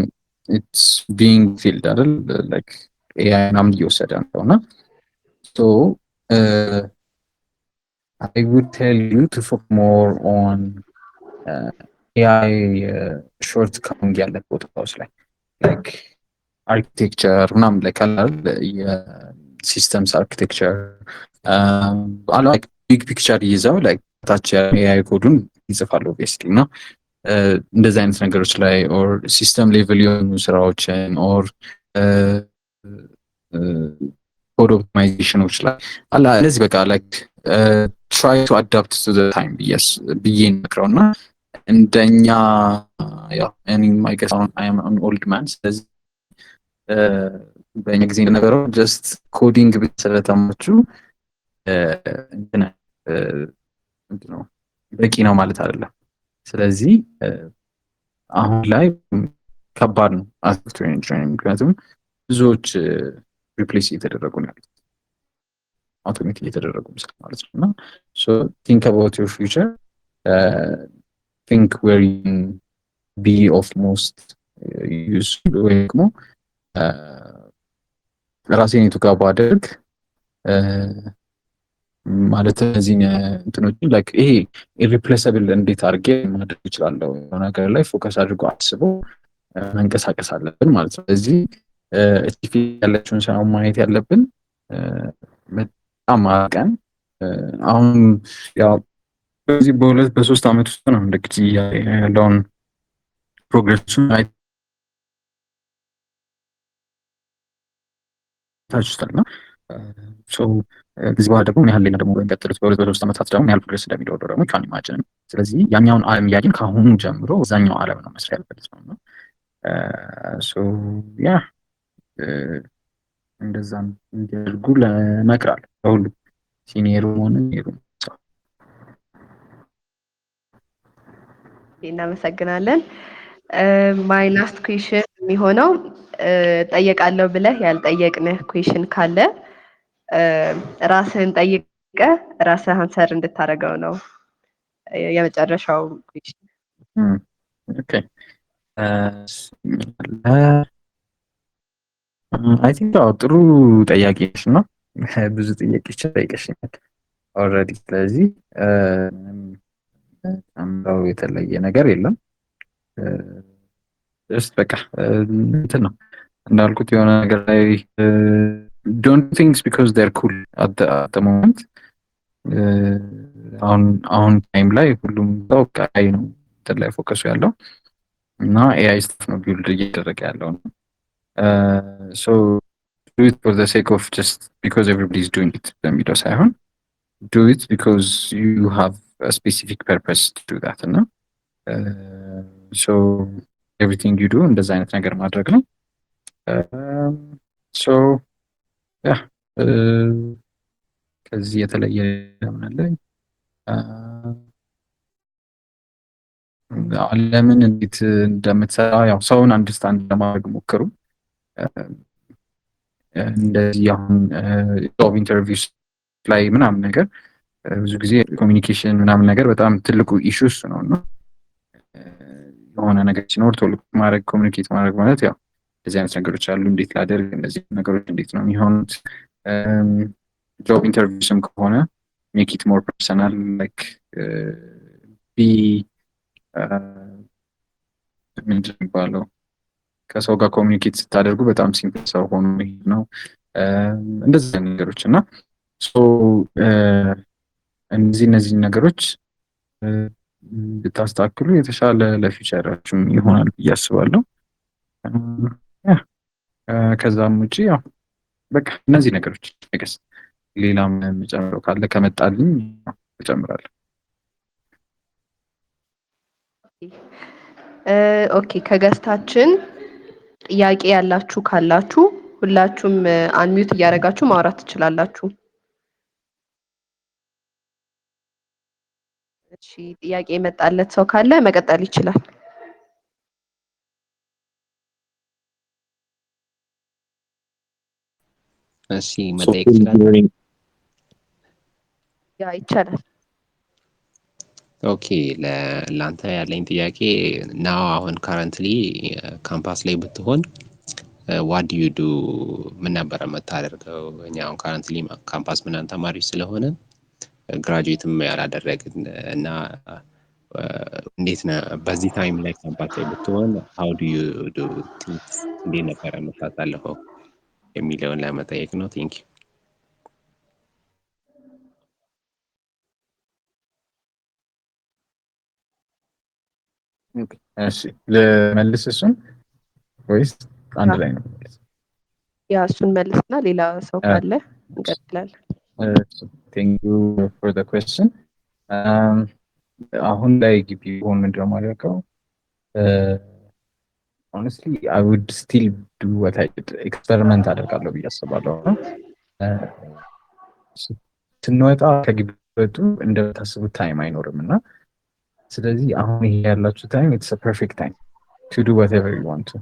ኢትስ ቢንግ ፊልድ አይደል ላይክ ኤአይ ምናምን እየወሰደ ነው እና so I would tell you to focus more on AI shortcoming ያለ ቦታዎች ላይ like architecture ምናምን ላይ ካላል የሲስተምስ አርኪቴክቸር like big picture ይዘው like ታች AI ኮዱን ይጽፋሉ ኦብቪየስሊ እና እንደዚህ አይነት ነገሮች ላይ ኦር ሲስተም ሌቭል የሆኑ ስራዎችን ኦር ኮድ ኦፕቲማይዜሽኖች ላይ አላ እንደዚህ በቃ ላይክ try to adapt to the time ብዬ እንመክረው እና እንደኛ ያው I guess I am an old man ስለዚህ በእኛ ጊዜ እንደነበረው ጀስት ኮዲንግ ብቻ ስለተማችሁ ነው በቂ ነው ማለት አይደለም። ስለዚህ አሁን ላይ ከባድ ነው ሶፍትዌር ኢንጂነሪንግ ምክንያቱም ብዙዎች ሪፕሌስ እየተደረጉ ነው ያሉት አውቶሜት እየተደረጉ ማለት ነው እና so think about your future, think where you can be of most use ወይ ደግሞ ራሴን የቱ ጋር ባደርግ ማለት እነዚህ እንትኖች ላይክ ይሄ ኢሪፕሌሰብል እንዴት አድርጌ ማድረግ እችላለሁ ነገር ላይ ፎከስ አድርጎ አስቦ መንቀሳቀስ አለብን ማለት ነው። ስለዚህ እቺ ያለችውን ሰው ማየት ያለብን በጣም አቀን አሁን ያው በዚህ በሁለት በሶስት ዓመት ውስጥ ነው እንግዲህ ያለውን ፕሮግሬሱን አይታችሁታልና ከዚህ በኋላ ደግሞ ምን ያህል ደግሞ በሚቀጥሉት በሁለት በሶስት ዓመታት ደግሞ ምን ያህል ፕሮግሬስ እንደሚኖረው ደግሞ ካን ኢማጂን። ስለዚህ ያኛውን ዓለም እያየን ከአሁኑ ጀምሮ እዛኛው ዓለም ነው መስራት ያለበት ነው። ያ እንደዛ እንዲያደርጉ ለመክራል ለሁሉ ሲኒየሩም ሆነ ኒየሩም። እናመሰግናለን። ማይ ላስት ኩዌሽን የሚሆነው ጠየቃለሁ ብለህ ያልጠየቅንህ ኩዌሽን ካለ ራስህን ጠይቀህ ራስህ አንሰር እንድታደርገው ነው የመጨረሻው ኩዌሽን። ኦኬ አይ ቲንክ ጥሩ ጠያቂሽ ነው። ብዙ ጥያቄዎች ጠይቀሽኛል ኦልሬዲ። ስለዚህ አምራው የተለየ ነገር የለም። በቃ እንትን ነው እንዳልኩት የሆነ ነገር ላይ ዶንት ቲንክስ ቢኮዝ ዴር ኩል አት ዘ ሞመንት። አሁን ታይም ላይ ሁሉም ሰው ቀይ ነው እንትን ላይ ፎከሱ ያለው እና ኤአይ ስታፍ ነው ቢልድ እየተደረገ ያለው ነው። ሶ do it for the sake of just because everybody is doing it በሚለው ሳይሆን do it because you have a specific purpose to do that እና so everything you do እንደዛ አይነት ነገር ማድረግ ነው። so yeah ከዚህ የተለየ ምን አለኝ? ዓለምን እንዴት እንደምትሰራ ያው ሰውን አንደርስታንድ ለማድረግ ሞክሩ። እንደዚህ አሁን ጆብ ኢንተርቪውስ ላይ ምናምን ነገር ብዙ ጊዜ ኮሚኒኬሽን ምናምን ነገር በጣም ትልቁ ኢሹስ ነው እና የሆነ ነገር ሲኖር ቶሎ ማድረግ ኮሚኒኬት ማድረግ ማለት ያው እንደዚህ አይነት ነገሮች አሉ። እንዴት ላደርግ እነዚህ ነገሮች እንዴት ነው የሚሆኑት? ጆብ ኢንተርቪውስም ከሆነ ሜክ ኢት ሞር ፐርሰናል ላይክ ቢ ምንድን ነው የሚባለው ከሰው ጋር ኮሚኒኬት ስታደርጉ በጣም ሲምፕል ሰው ሆኖ መሄድ ነው። እንደዚህ አይነት ነገሮች እና እነዚህ ነገሮች ብታስተካክሉ የተሻለ ለፊውቸራችሁም ይሆናል ብዬ አስባለሁ። ከዛም ውጪ ያው በቃ እነዚህ ነገሮች ነገስ ሌላም የምጨምረው ካለ ከመጣልኝ እጨምራለሁ። ኦኬ ከገስታችን ጥያቄ ያላችሁ ካላችሁ ሁላችሁም አንሚዩት እያደረጋችሁ ማውራት ትችላላችሁ። እሺ ጥያቄ የመጣለት ሰው ካለ መቀጠል ይችላል። እሺ መጠየቅ ይችላል? ያ ይቻላል። ኦኬ ለአንተ ያለኝ ጥያቄ ናው አሁን ካረንትሊ ካምፓስ ላይ ብትሆን ዋት ዱ ዩ ዱ ምን ነበረ የምታደርገው? እኛ አሁን ካረንትሊ ካምፓስ ምናምን ተማሪዎች ስለሆነ ግራጁዌትም ያላደረግን እና እንዴት ነው በዚህ ታይም ላይ ካምፓስ ላይ ብትሆን ሃው ዱ ዩ ዱ ቲንክስ እንዴት ነበረ የምታሳልፈው የሚለውን ለመጠየቅ ነው። ቴንክ ዩ። እሺ ለመልስ እሱን ወይስ አንድ ላይ ነው? ያ እሱን መልስና ሌላ ሰው ካለ እንቀጥላለን። ቴንክ ዩ ፎር ዘ ኩዌስችን። አሁን ላይ ግቢ ሆን ምንድነው የማደርገው? ሆነስትሊ አይ ውድ ስቲል ዱ ዋት አይ ዲድ ኤክስፐሪመንት አደርጋለሁ ብዬ አስባለሁ። ስንወጣ ከግቢ ወጡ እንደምታስቡት ታይም አይኖርም እና ስለዚህ አሁን ይሄ ያላችሁ ታይም ኢትስ አ ፐርፌክት ታይም ቱ ዱ ዋትኤቨር ዩ ዋንት ቱ።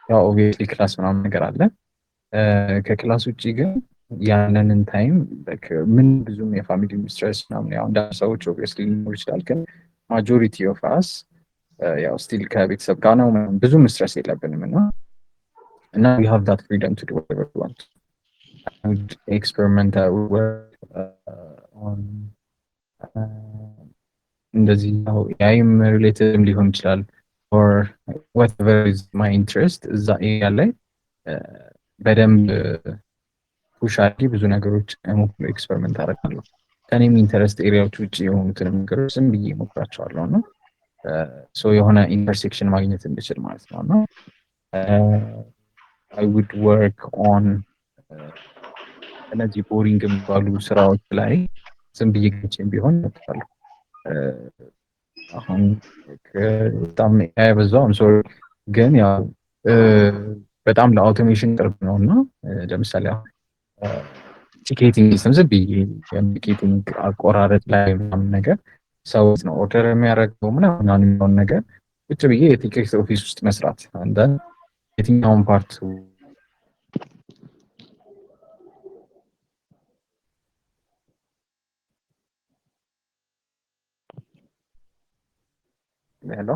ያው ኦብቪየስሊ ክላስ ምናምን ነገር አለ። ከክላስ ውጭ ግን ያለንን ታይም ምን ብዙም የፋሚሊ ስትረስ ምናምን ያው እንደ ሰዎች ኦብቪየስሊ ሊኖር ይችላል፣ ግን ማጆሪቲ ኦፍ አስ ያው ስቲል ከቤተሰብ ጋር ነው፣ ብዙም ስትረስ የለብንም እና we have that freedom to do whatever we want. I would experiment on እንደዚህ ነው ያይም ሪሌትድም ሊሆን ይችላል or whatever is my interest እዛ ኤሪያ ላይ በደንብ ፑሽ አድርጌ ብዙ ነገሮች ኤክስፐሪመንት አደርጋለሁ። ከኔም ኢንተረስት ኤሪያዎች ውጭ የሆኑትን ነገሮች ዝም ብዬ እሞክራቸዋለሁ እና የሆነ ኢንተርሴክሽን ማግኘት እንድችል ማለት ነው እና I would work on እነዚህ ቦሪንግ የሚባሉ ስራዎች ላይ ዝም ብዬ ገብቼም ቢሆን እሞክራለሁ። አሁን በጣም ያበዛው ሶሪ ግን ያው በጣም ለአውቶሜሽን ቅርብ ነው እና ለምሳሌ ቲኬቲንግ ሲስተም ዝም ብዬ የቲኬቲንግ አቆራረጥ ላይ ምናምን ነገር ሰው ነው ኦርደር የሚያደርገው ምናምን የሚሆን ነገር ቁጭ ብዬ የቲኬት ኦፊስ ውስጥ መስራት አንዳንድ የትኛውን ፓርት ሄሎ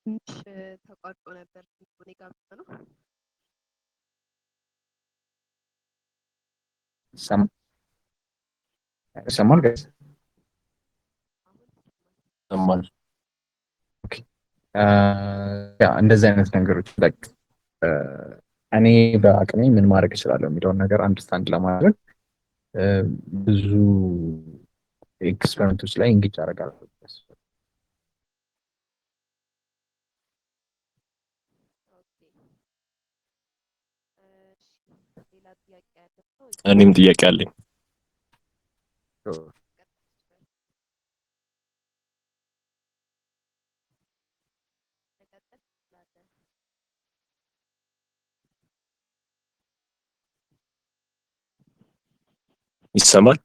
ትንሽ ተቋርጦ ነበር። እኔ ጋር ብቻ ነው ይሰማል ጋይስ? ይሰማል። እንደዚህ አይነት ነገሮች እኔ በአቅሜ ምን ማድረግ እችላለሁ የሚለውን ነገር አንደርስታንድ ለማድረግ ብዙ ኤክስፐሪመንቶች ላይ እንግጭ አደርጋለሁ። እኔም ጥያቄ አለኝ። ይሰማል?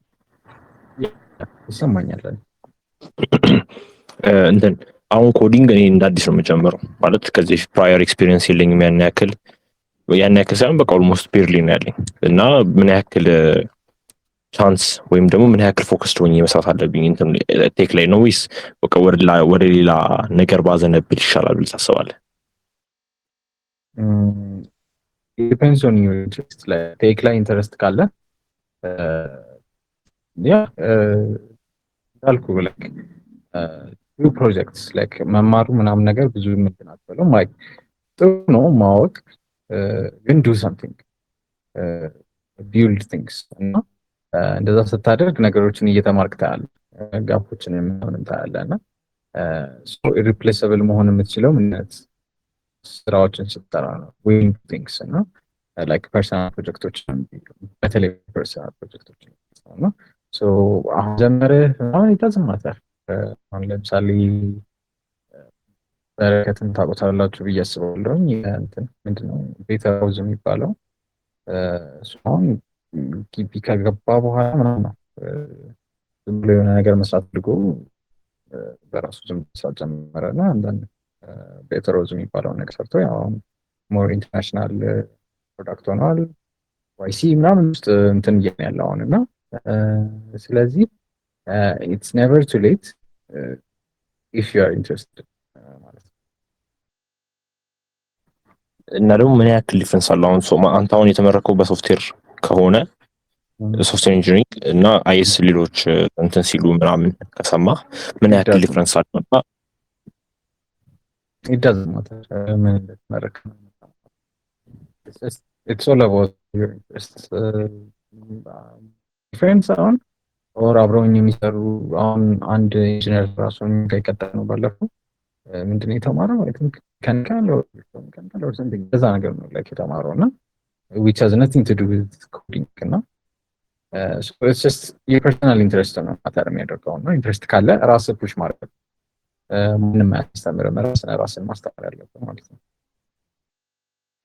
ይሰማኛል። እንትን አሁን ኮዲንግ እኔ እንደ አዲስ ነው የምጀምረው ማለት ከዚህ ፕራየር ኤክስፒሪየንስ የለኝም ያን ያክል ሳይሆን በቃ ኦልሞስት ፔርሊ ነው ያለኝ እና ምን ያክል ቻንስ ወይም ደግሞ ምን ያክል ፎከስድ ሆኜ መስራት አለብኝ እንትን ቴክ ላይ ነው ወይስ በቃ ወደ ሌላ ነገር ባዘነብል ይሻላል ብለህ ታስባለህ? ዲፔንድስ ኦን ዩር ኢንትረስት። ቴክ ላይ ኢንተረስት ካለ ያ እንዳልኩ ኒው ፕሮጀክትስ መማሩ ምናምን ነገር ብዙ እንትን አትበለው። ጥሩ ነው ማወቅ ግን ዱ ሰምቲንግ ቢልድ ቲንግስ እና እንደዛ ስታደርግ ነገሮችን እየተማርክ ታያለህ፣ ጋፖችን ምናምን ታያለህ እና ኢሪፕሌሰብል መሆን የምትችለው ምነት ስራዎችን ስትሰራ ነው። ዊኒንግ ቲንግስ እና ላይክ ፐርሰናል ፕሮጀክቶች በተለይ ፐርሰናል ፕሮጀክቶች ነው። አሁን ጀመርህ አሁን ይታዝማታል። አሁን ለምሳሌ በረከትን ታውቁታላችሁ ብዬ አስባለሁ። እንትን ምንድነው ቤተ ሮዝ የሚባለው አሁን ግቢ ከገባ በኋላ ምናምን ነው ዝም ብሎ የሆነ ነገር መስራት አድርጎ በራሱ ዝም መስራት ጀመረ እና አንዳንድ ቤተ ሮዝ የሚባለውን ነገር ሰርቶ አሁን ሞር ኢንተርናሽናል ፕሮዳክት ሆኗል። ዋይሲ ምናምን ውስጥ እንትን እየን ያለው አሁን እና ስለዚህ ኢትስ ኔቨር ቱ ሌት ኢፍ ዩ አር ኢንትረስትድ ማለት ነው። እና ደግሞ ምን ያክል ዲፍረንስ አለው? አንተ አሁን የተመረከው በሶፍትዌር ከሆነ ሶፍትዌር ኢንጂኒሪንግ እና አይኤስ ሌሎች እንትን ሲሉ ምናምን ከሰማ ምን ያክል ዲፍረንስ አለው? እና it doesn't matter ምን እንደተመረከ it's all about your interests ዲፍረንስ አሁን ኦር አብረውኝ የሚሰሩ አሁን አንድ ኢንጂነር ራሱን ከቀጠለ ነው ባለፈው ምንድነው የተማረው አይ ቲንክ ከንካል or something በዛ ነገር ነው ላይክ የተማረው እና which has nothing to do with coding እና so it's just your personal interest ነው ማተር የሚያደርገው እና ኢንትረስት ካለ ራስህ ፑሽ ማድረግ ምንም አያስተምርም ራስን ማስተማር ያለብህ ማለት ነው።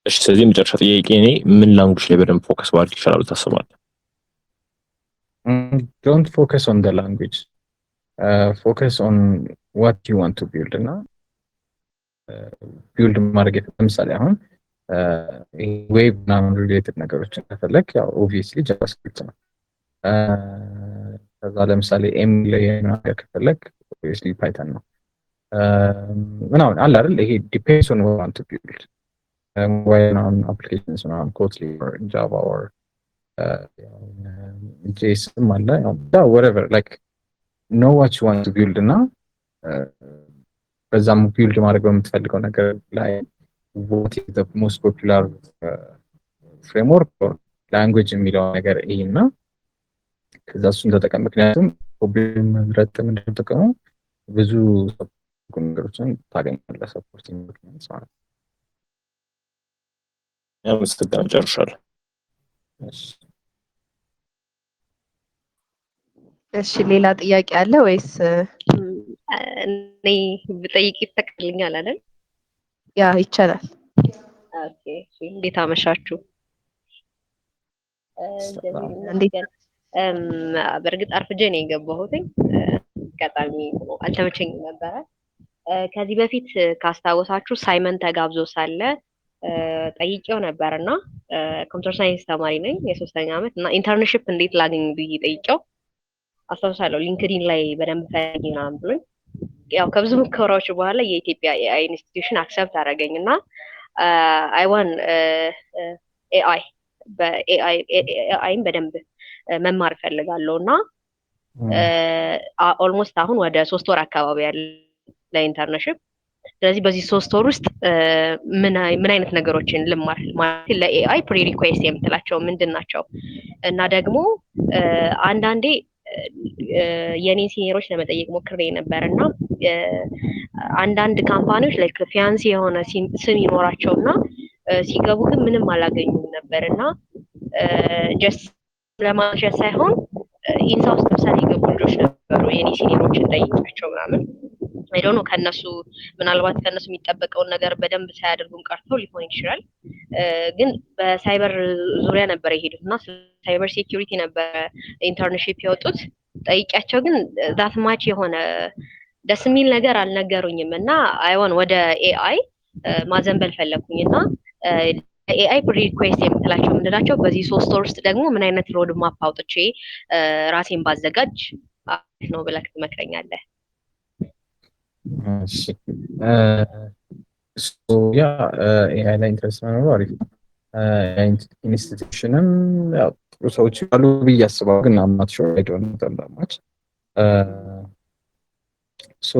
እሺ ስለዚህ መጨረሻ ጥያቄ እኔ ምን ላንጉጅ ላይ በደንብ ፎከስ ማድረግ ይችላል ታስባለህ? Don't focus on the language. Focus on what you want to build እና ቢልድ ማድረግ ለምሳሌ አሁን ዌብ ምናምን ሪሌትድ ነገሮችን ከፈለግ ያው ኦብቪየስሊ ጃቫስክሪፕት ነው። ከዛ ለምሳሌ ኤም ላይ ነገር ከፈለግ ኦብቪየስሊ ፓይተን ነው ምናምን አለ አይደል? ይሄ ዲፔንድስ ኦን ዋት ዋንት ቱ ቢልድ ሞባይል አፕሊኬሽንስ ምናምን ኮትሊ ኦር ጃቫ ኦር ጄስም አለ whatever like know what you want to build እና በዛም ቢልድ ማድረግ በምትፈልገው ነገር ላይ what is the most popular framework or language የሚለው ነገር እና ከዛ እሱን ተጠቀም። ምክንያቱም ፕሮብሌም መምረጥ ምንድነው ጥቅሙ? ብዙ ነገሮችን ታገኛለህ። ሰፖርቲንግ ዶክመንትስ ማለት ነው። ያው ስትጋር ጨርሻለሁ። እሺ ሌላ ጥያቄ አለ ወይስ? እኔ ብጠይቅ ይፈቀድልኛል አይደል? ያ ይቻላል። ኦኬ እሺ። እንዴት አመሻችሁ? እንዴት? በእርግጥ አርፍጄ ነው የገባሁትኝ። አጋጣሚ አልተመቸኝም ነበረ። ከዚህ በፊት ካስታወሳችሁ ሳይመን ተጋብዞ ሳለ ጠይቄው ነበር እና ኮምፒውተር ሳይንስ ተማሪ ነኝ የ3ኛ ዓመት እና ኢንተርንሺፕ እንዴት ላገኝ ብዬ ጠይቄው አስታውሳለሁ። ሊንክዲን ላይ በደንብ ፈልጊ ምናምን ብሎኝ ያው ከብዙ ሙከራዎች በኋላ የኢትዮጵያ ኤአይ ኢንስቲትዩሽን አክሰፕት አደረገኝ እና አይዋን ኤአይ በኤአይም በደንብ መማር እፈልጋለሁ እና ኦልሞስት አሁን ወደ 3 ወር አካባቢ ያለ ለኢንተርንሺፕ። ስለዚህ በዚህ 3 ወር ውስጥ ምን አይነት ነገሮችን ልማር ማለት ለኤአይ ፕሪ ሪኩዌስት የምትላቸው ምንድን ናቸው? እና ደግሞ አንዳንዴ የኔ ሲኒየሮች ለመጠየቅ ሞክሬ ነበር እና አንዳንድ ካምፓኒዎች ላይክ ፊያንሲ የሆነ ስም ይኖራቸውና ሲገቡ ግን ምንም አላገኙም ነበር እና ጀስት ለማንሸት ሳይሆን ኢንሳ ውስጥ ለምሳሌ የገቡ ልጆች ነበሩ የኔ ሲኒየሮችን ጠይቂያቸው ምናምን አይ ዶንት ኖ ከነሱ ምናልባት ከነሱ የሚጠበቀውን ነገር በደንብ ሳያደርጉም ቀርተው ሊሆን ይችላል። ግን በሳይበር ዙሪያ ነበር የሄዱት እና ሳይበር ሴኩሪቲ ነበር ኢንተርንሺፕ የወጡት። ጠይቂያቸው ግን ዛት ማች የሆነ ደስ የሚል ነገር አልነገሩኝም እና አይዋን ወደ ኤአይ ማዘንበል ፈለኩኝ እና ኤአይ ፕሪ ሪኩዌስት የምትላቸው ምንድናቸው? በዚህ 3 ወር ውስጥ ደግሞ ምን አይነት ሮድ ማፕ አውጥቼ ራሴን ባዘጋጅ ነው ብለህ ትመክረኛለህ? እሺ ያ ኤአይ ላይ ኢንትረስት መኖሩ አሪፍ ነው። ኢንስቲትዩሽንም ያው ጥሩ ሰዎች አሉ ብዬ አስባለሁ፣ ግን አማት ሾር አይ ዶንት ኖ them that much ሶ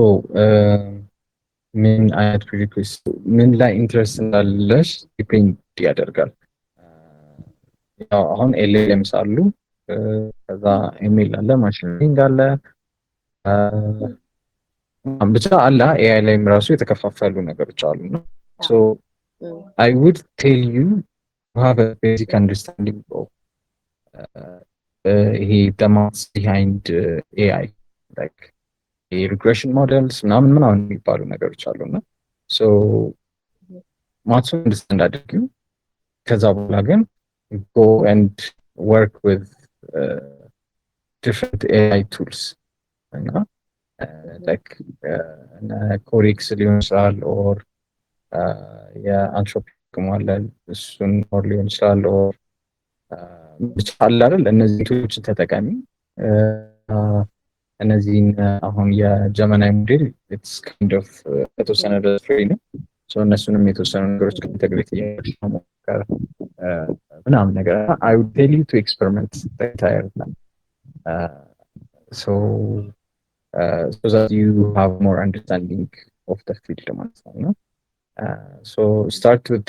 ምን አይነት ፕሪሪኩዌስት ምን ላይ ኢንትረስት እንዳለሽ ዲፔንድ ያደርጋል። ያው አሁን ኤልኤምስ አሉ፣ ከዛ ኤምኤል አለ፣ ማሽን ለርኒንግ አለ፣ ብቻ አለ ኤአይ ላይም ራሱ የተከፋፈሉ ነገሮች አሉ እና ሶ አይ ውድ ቴል ዩ ሃቭ አ ቤዚክ አንደርስታንዲንግ ኦፍ ይሄ the maths behind ኤአይ ላይክ የሪግሬሽን ሞዴልስ ምናምን የሚባሉ ነገሮች አሉ እና ሶ ማትሱን አንደርስታንድ አድርጊው። ከዛ በኋላ ግን go and work with different AI tools እና like ኮሪክስ ሊሆን ይችላል ኦር የአንትሮፒክ ሞዴል እሱን ኦር ሊሆን ይችላል ኦር ብቻ አለ አይደል እነዚህ ቱሎችን ተጠቃሚ። እነዚህን አሁን የጀመናይ ሞዴል ኢትስ ካይንድ ኦፍ የተወሰነ ድረስ ፍሪ ነው። ሶ እነሱንም የተወሰኑ ነገሮች ኢንተግሬት እያደረግን ምናምን ነገር I would tell you to experiment the entire plan so that you have more understanding of the field ማለት ነው። So start with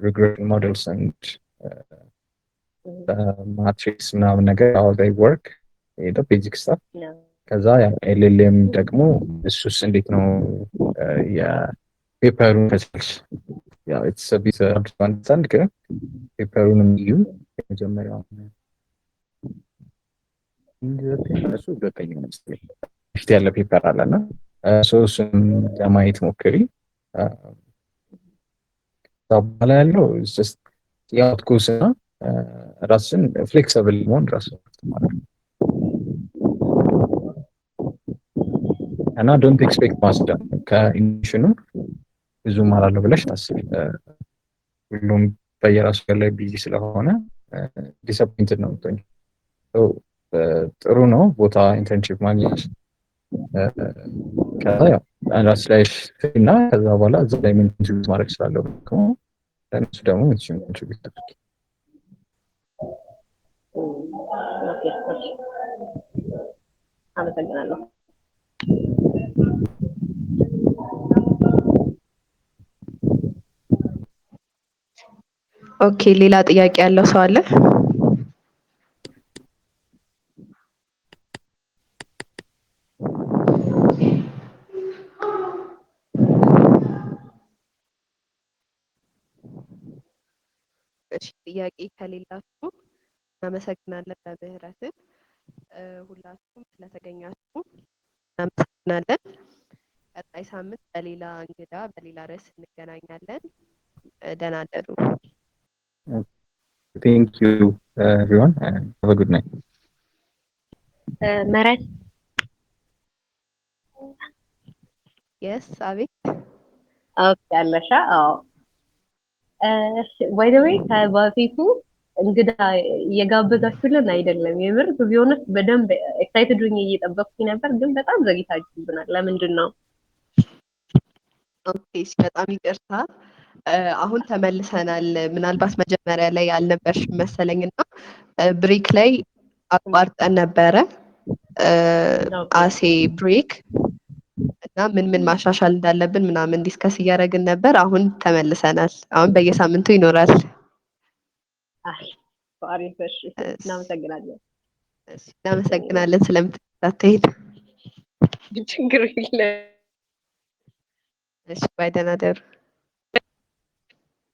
regression models and matrix ምናምን ነገር how they work the basic stuff ከዛ ኤልኤልኤም ደግሞ እሱስ እንዴት ነው የፔፐሩን ከስልሽ ያው it's a bit hard to understand ግን ፔፐሩንም እዩ። የመጀመሪያው እሱ ሁለተኛ ነው መሰለኝ ፊት ያለ ፔፐር አለና እሱን ለማየት ሞክሪ። በኋላ ያለው just ያውት ኮስና ራስን ፍሌክሲብል መሆን ራስን ማለት ነው እና ዶንት ኤክስፔክት ማስዳ ከኢኒሽኑ ብዙ ማራለው ብለሽ ታስቢ። ሁሉም በየራሱ ላይ ቢዚ ስለሆነ ዲስአፖይንትድ ነው የምትሆኝ። ጥሩ ነው ቦታ ኢንተርንሺፕ ማግኘት። ከዛ ያው ራስ ላይ እና ከዛ በኋላ እዛ ላይ ምን ኮንትሪቢዩት ማድረግ ስላለው ደግሞ ለእነሱ ደግሞ ምን ኮንትሪቢዩት አድርጊ። አመሰግናለሁ። ኦኬ ሌላ ጥያቄ ያለው ሰው አለ? እሺ ጥያቄ ከሌላችሁ እናመሰግናለን። በምህረትህ ሁላችሁም ስለተገኛችሁ እናመሰግናለን። ቀጣይ ሳምንት በሌላ እንግዳ በሌላ ርዕስ እንገናኛለን። ደህና እደሩ። ቴንክ ዩ ኤቭሪዋን ሃቭ አ ጉድ ናይት። ምህረት የስ አቤት። ኦኬ አለሻ? አዎ ባይ ዘ ዌይ ከበፊቱ እንግዳ እየጋበዛችሁልን አይደለም። የምር ቢሆንስ በደንብ ኤክሳይትድ ሆኜ እየጠበቅኩኝ ነበር፣ ግን በጣም ዘግይታችሁብናል። ለምንድን ነው? ኦኬ እሺ፣ በጣም ይቅርታ። አሁን ተመልሰናል። ምናልባት መጀመሪያ ላይ አልነበርሽም መሰለኝ እና ብሬክ ላይ አቋርጠን ነበረ። ኦኬ አሴ ብሬክ እና ምን ማሻሻል እንዳለብን ምናምን ዲስከስ እያደረግን ነበር። አሁን ተመልሰናል። አሁን በየሳምንቱ ይኖራል። አይ አሪፍ። እሺ እናመሰግናለን። እሺ፣ እናመሰግናለን ስለምትከታተይን። ችግር የለም። እሺ ባይ፣ ደህና እደሩ።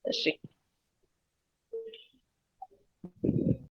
እሺ